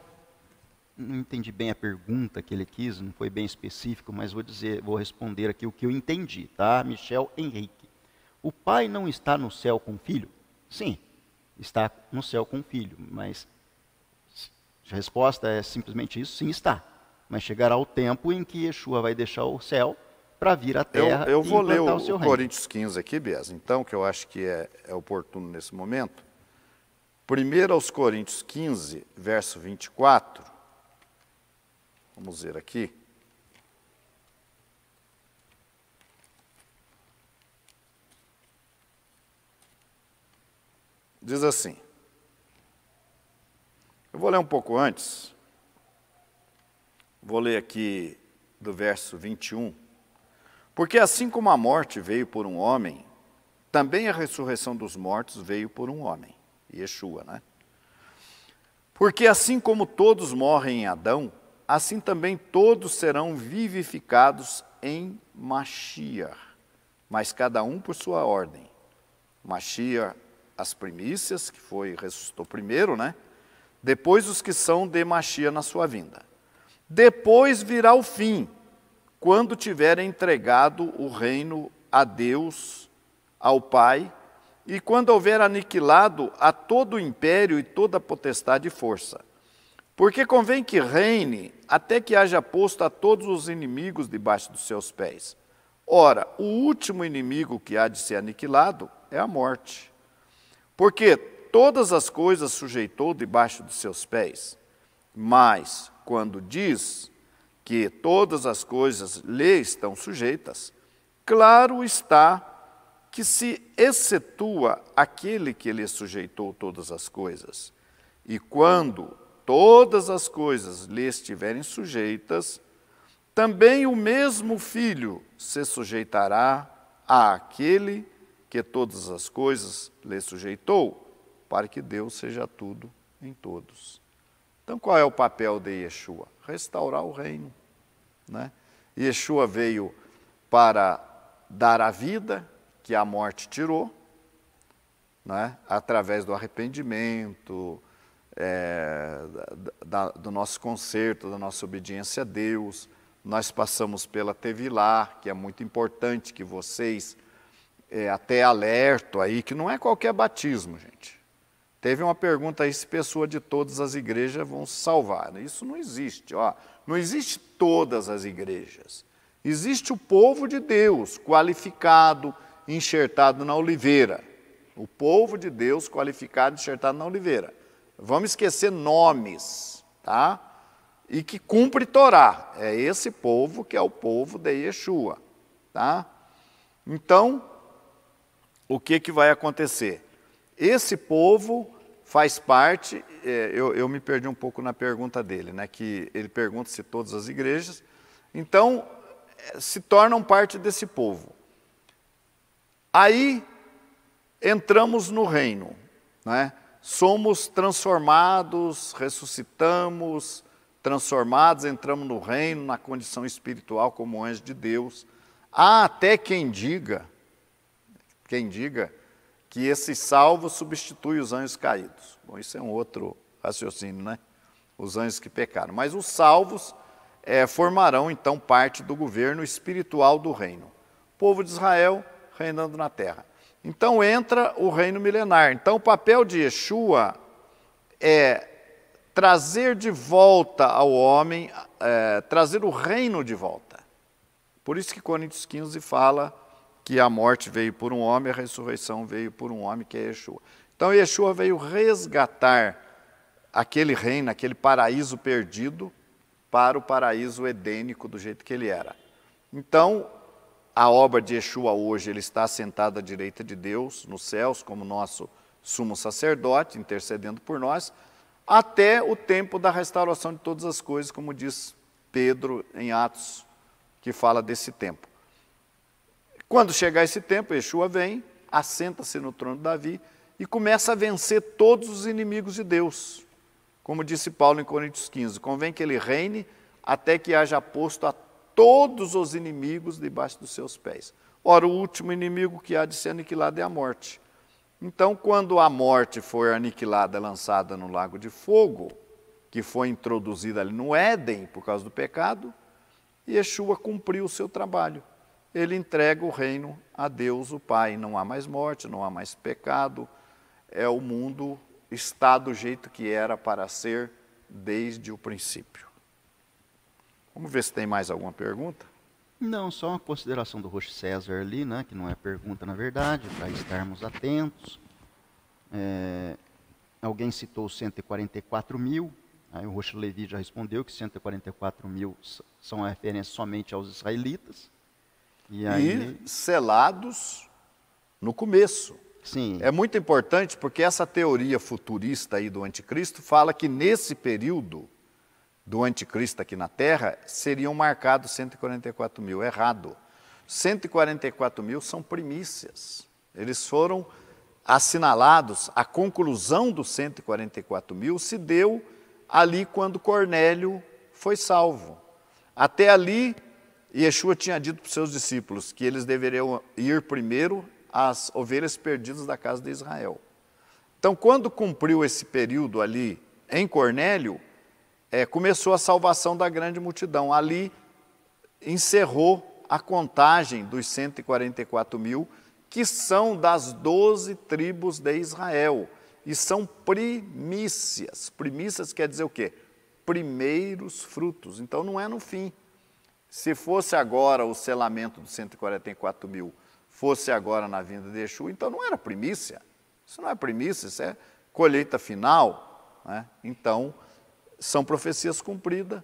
não entendi bem a pergunta que ele quis, não foi bem específico, mas vou responder aqui o que eu entendi, tá? Michel Henrique. O pai não está no céu com o filho? Sim, está no céu com o filho, mas a resposta é simplesmente isso, sim está. Mas chegará o tempo em que Yeshua vai deixar o céu para vir à terra eu vou ler o seu reino. Coríntios 15 aqui, Bias, então, que eu acho que é oportuno nesse momento. 1 aos Coríntios 15, verso 24. Vamos ver aqui. Diz assim. Eu vou ler um pouco antes. Vou ler aqui do verso 21. Porque assim como a morte veio por um homem, também a ressurreição dos mortos veio por um homem, Yeshua, né? Porque assim como todos morrem em Adão, assim também todos serão vivificados em Mashiach, mas cada um por sua ordem. Mashiach, as primícias, que ressuscitou primeiro, né? Depois os que são de Mashiach na sua vinda. Depois virá o fim, quando tiver entregado o reino a Deus, ao Pai, e quando houver aniquilado a todo o império e toda a potestade e força. Porque convém que reine até que haja posto a todos os inimigos debaixo dos seus pés. Ora, o último inimigo que há de ser aniquilado é a morte. Porque todas as coisas sujeitou debaixo dos seus pés. Mas, quando diz que todas as coisas lhe estão sujeitas, claro está que se excetua aquele que lhe sujeitou todas as coisas. E quando todas as coisas lhe estiverem sujeitas, também o mesmo Filho se sujeitará àquele que todas as coisas lhe sujeitou, para que Deus seja tudo em todos. Então, qual é o papel de Yeshua? Restaurar o reino, né? Yeshua veio para dar a vida que a morte tirou, né? Através do arrependimento, do nosso conserto, da nossa obediência a Deus. Nós passamos pela Tevilá, que é muito importante que vocês até alertam aí, que não é qualquer batismo, gente. Teve uma pergunta aí se pessoas de todas as igrejas vão se salvar. Isso não existe. Ó. Não existe todas as igrejas. Existe o povo de Deus, qualificado, enxertado na oliveira. O povo de Deus qualificado, enxertado na oliveira. Vamos esquecer nomes, tá? E que cumpre Torá. É esse povo que é o povo de Yeshua, tá? Então, o que vai acontecer? Esse povo faz parte, eu me perdi um pouco na pergunta dele, né? Que ele pergunta se todas as igrejas, então se tornam parte desse povo. Aí entramos no reino, né? Somos transformados, ressuscitamos, transformados, entramos no reino, na condição espiritual como anjo de Deus. Há até quem diga que esse salvo substitui os anjos caídos. Bom, isso é um outro raciocínio, né? Os anjos que pecaram. Mas os salvos formarão, então, parte do governo espiritual do reino. O povo de Israel reinando na terra. Então, entra o reino milenar. Então, o papel de Yeshua é trazer de volta ao homem, trazer o reino de volta. Por isso que Coríntios 15 fala que a morte veio por um homem, a ressurreição veio por um homem, que é Yeshua. Então, Yeshua veio resgatar aquele reino, aquele paraíso perdido, para o paraíso edênico do jeito que ele era. Então, a obra de Yeshua hoje, ele está sentado à direita de Deus, nos céus, como nosso sumo sacerdote, intercedendo por nós, até o tempo da restauração de todas as coisas, como diz Pedro em Atos, que fala desse tempo. Quando chegar esse tempo, Yeshua vem, assenta-se no trono de Davi e começa a vencer todos os inimigos de Deus. Como disse Paulo em Coríntios 15, convém que ele reine até que haja posto a todos os inimigos debaixo dos seus pés. Ora, o último inimigo que há de ser aniquilado é a morte. Então, quando a morte for aniquilada, lançada no lago de fogo, que foi introduzida ali no Éden por causa do pecado, Yeshua cumpriu o seu trabalho. Ele entrega o reino a Deus, o Pai. Não há mais morte, não há mais pecado. O mundo está do jeito que era para ser desde o princípio. Vamos ver se tem mais alguma pergunta? Não, só uma consideração do Roche César ali, né, que não é pergunta na verdade, para estarmos atentos. Alguém citou 144 mil, aí o Roche Levi já respondeu que 144 mil são a referência somente aos israelitas. E selados no começo. Sim. É muito importante porque essa teoria futurista aí do anticristo fala que nesse período do anticristo aqui na Terra, seriam marcados 144 mil. Errado. 144 mil são primícias. Eles foram assinalados, a conclusão dos 144 mil se deu ali quando Cornélio foi salvo. Até ali, Yeshua tinha dito para os seus discípulos que eles deveriam ir primeiro às ovelhas perdidas da casa de Israel. Então, quando cumpriu esse período ali em Cornélio, começou a salvação da grande multidão. Ali encerrou a contagem dos 144 mil que são das 12 tribos de Israel. E são primícias. Primícias quer dizer o quê? Primeiros frutos. Então não é no fim. Se fosse agora o selamento dos 144 mil, fosse agora na vinda de Yeshua, então não era primícia. Isso não é primícia, isso é colheita final, né? Então, são profecias cumpridas.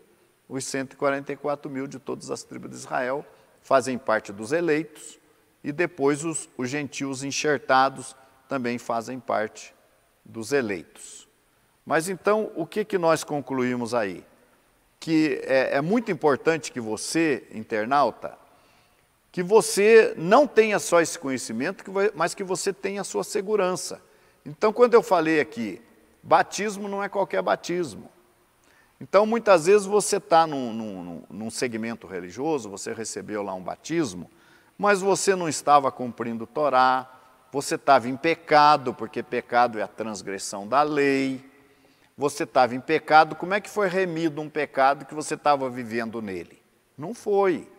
Os 144 mil de todas as tribos de Israel fazem parte dos eleitos, e depois os gentios enxertados também fazem parte dos eleitos. Mas então, o que nós concluímos aí? Que é muito importante que você, internauta, que você não tenha só esse conhecimento, mas que você tenha a sua segurança. Então, quando eu falei aqui, batismo não é qualquer batismo. Então, muitas vezes você está num segmento religioso, você recebeu lá um batismo, mas você não estava cumprindo Torá, você estava em pecado, porque pecado é a transgressão da lei, você estava em pecado, como é que foi remido um pecado que você estava vivendo nele? Não foi.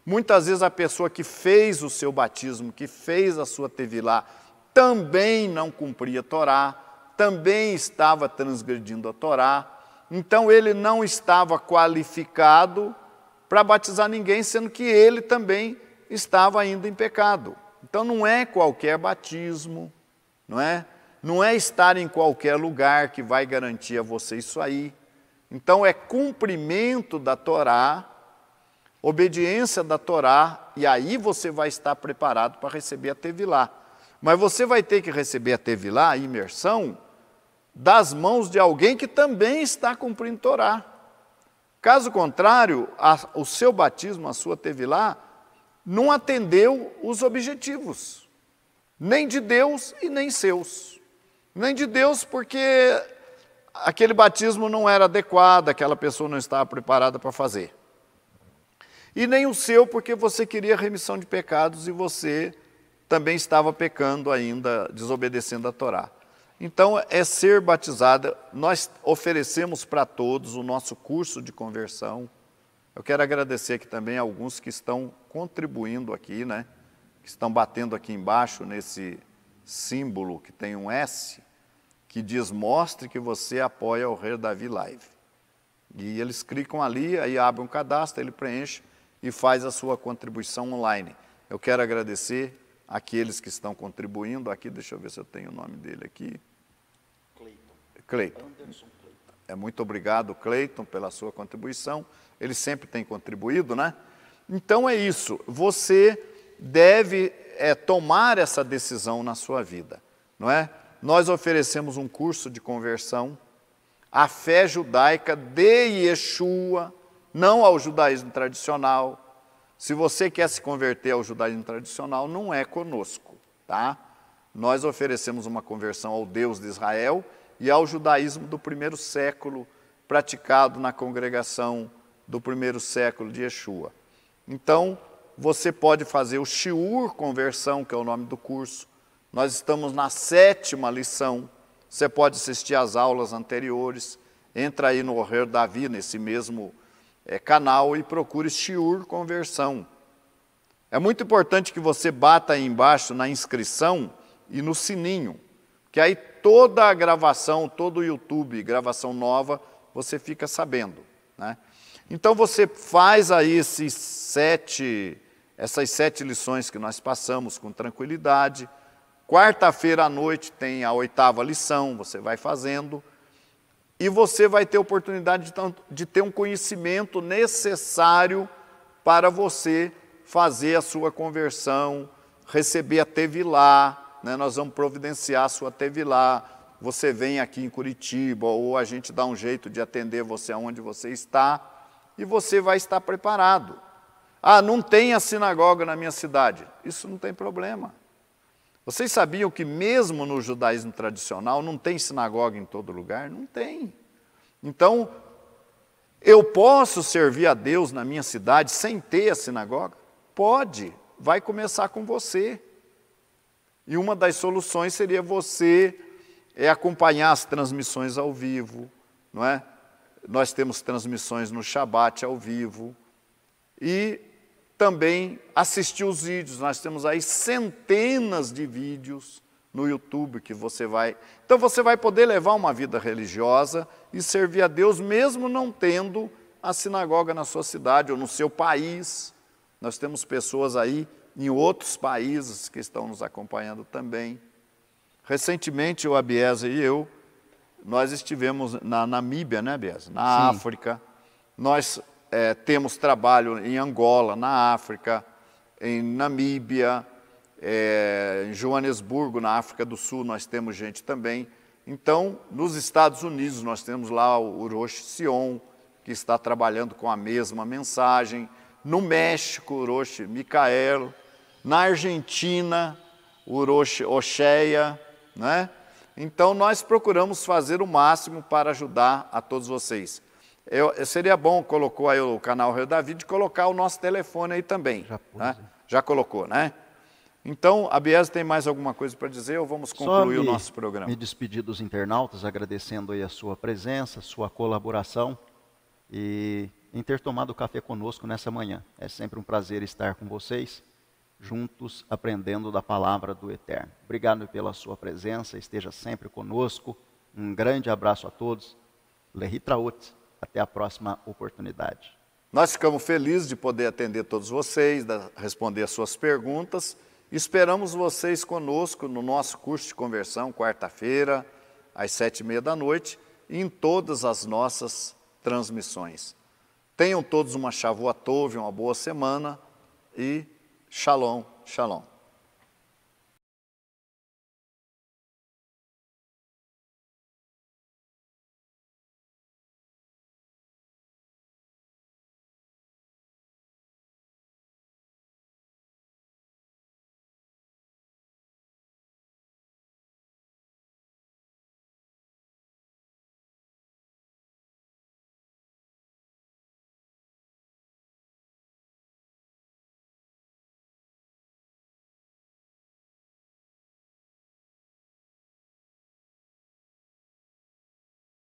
Muitas vezes a pessoa que fez o seu batismo, que fez a sua tevilá, também não cumpria a Torá, também estava transgredindo a Torá, então ele não estava qualificado para batizar ninguém, sendo que ele também estava ainda em pecado. Então não é qualquer batismo, não é? Não é estar em qualquer lugar que vai garantir a você isso aí. Então é cumprimento da Torá, obediência da Torá, e aí você vai estar preparado para receber a tevilá. Mas você vai ter que receber a tevilá, a imersão, das mãos de alguém que também está cumprindo Torá. Caso contrário, o seu batismo, a sua tevilá, não atendeu os objetivos, nem de Deus e nem seus. Nem de Deus porque aquele batismo não era adequado, aquela pessoa não estava preparada para fazer. E nem o seu porque você queria remissão de pecados e você também estava pecando ainda, desobedecendo a Torá. Então, é ser batizada. Nós oferecemos para todos o nosso curso de conversão. Eu quero agradecer aqui também a alguns que estão contribuindo aqui, né? Que estão batendo aqui embaixo nesse símbolo que tem um S, que diz, mostre que você apoia o Rei Davi Live. E eles clicam ali, aí abre um cadastro, ele preenche e faz a sua contribuição online. Eu quero agradecer aqueles que estão contribuindo. Aqui, deixa eu ver se eu tenho o nome dele aqui. Cleiton. É muito obrigado, Cleiton, pela sua contribuição. Ele sempre tem contribuído, né? Então é isso. Você deve tomar essa decisão na sua vida, não é? Nós oferecemos um curso de conversão, a fé judaica de Yeshua, não ao judaísmo tradicional. Se você quer se converter ao judaísmo tradicional, não é conosco, tá? Nós oferecemos uma conversão ao Deus de Israel e ao judaísmo do primeiro século, praticado na congregação do primeiro século de Yeshua. Então, você pode fazer o Shiur Conversão, que é o nome do curso. Nós estamos na 7ª lição. Você pode assistir às aulas anteriores. Entra aí no Orher Davi, nesse mesmo canal, e procure Shiur Conversão. É muito importante que você bata aí embaixo na inscrição e no sininho, que aí toda a gravação, todo o YouTube, gravação nova, você fica sabendo, né? Então você faz aí essas 7 lições que nós passamos com tranquilidade. Quarta-feira à noite tem a 8ª lição, você vai fazendo, e você vai ter oportunidade de ter um conhecimento necessário para você fazer a sua conversão, receber a tevilá, né? Nós vamos providenciar a sua tevilá. Você vem aqui em Curitiba, ou a gente dá um jeito de atender você aonde você está, e você vai estar preparado. Ah, não tem a sinagoga na minha cidade. Isso não tem problema. Vocês sabiam que mesmo no judaísmo tradicional não tem sinagoga em todo lugar? Não tem. Então, eu posso servir a Deus na minha cidade sem ter a sinagoga? Pode. Vai começar com você. E uma das soluções seria você acompanhar as transmissões ao vivo, não é? Nós temos transmissões no Shabat ao vivo. E também assistir os vídeos. Nós temos aí centenas de vídeos no YouTube que você vai... Então você vai poder levar uma vida religiosa e servir a Deus mesmo não tendo a sinagoga na sua cidade ou no seu país. Nós temos pessoas aí em outros países que estão nos acompanhando também. Recentemente o Abiezer e eu, nós estivemos na Namíbia, né, Abiezer? Na África. Nós temos trabalho em Angola, na África, em Namíbia, em Joanesburgo, na África do Sul, nós temos gente também. Então, nos Estados Unidos, nós temos lá o Urosh Sion, que está trabalhando com a mesma mensagem. No México, o Urosh Micael. Na Argentina, o Urosh Ocheia, né? Então, nós procuramos fazer o máximo para ajudar a todos vocês. Seria bom, colocou aí o canal Rio David, colocar o nosso telefone aí também. Já pôs, né? Já colocou, né? Então, a Abiezer tem mais alguma coisa para dizer ou vamos concluir o nosso programa? Me despedir dos internautas, agradecendo aí a sua presença, sua colaboração e em ter tomado o café conosco nessa manhã. É sempre um prazer estar com vocês, juntos, aprendendo da palavra do Eterno. Obrigado pela sua presença, esteja sempre conosco. Um grande abraço a todos. Lehitraot. Até a próxima oportunidade. Nós ficamos felizes de poder atender todos vocês, responder as suas perguntas. Esperamos vocês conosco no nosso curso de conversão, quarta-feira, às 7h30 e em todas as nossas transmissões. Tenham todos uma Shavuot Tov, uma boa semana e Shalom, Shalom.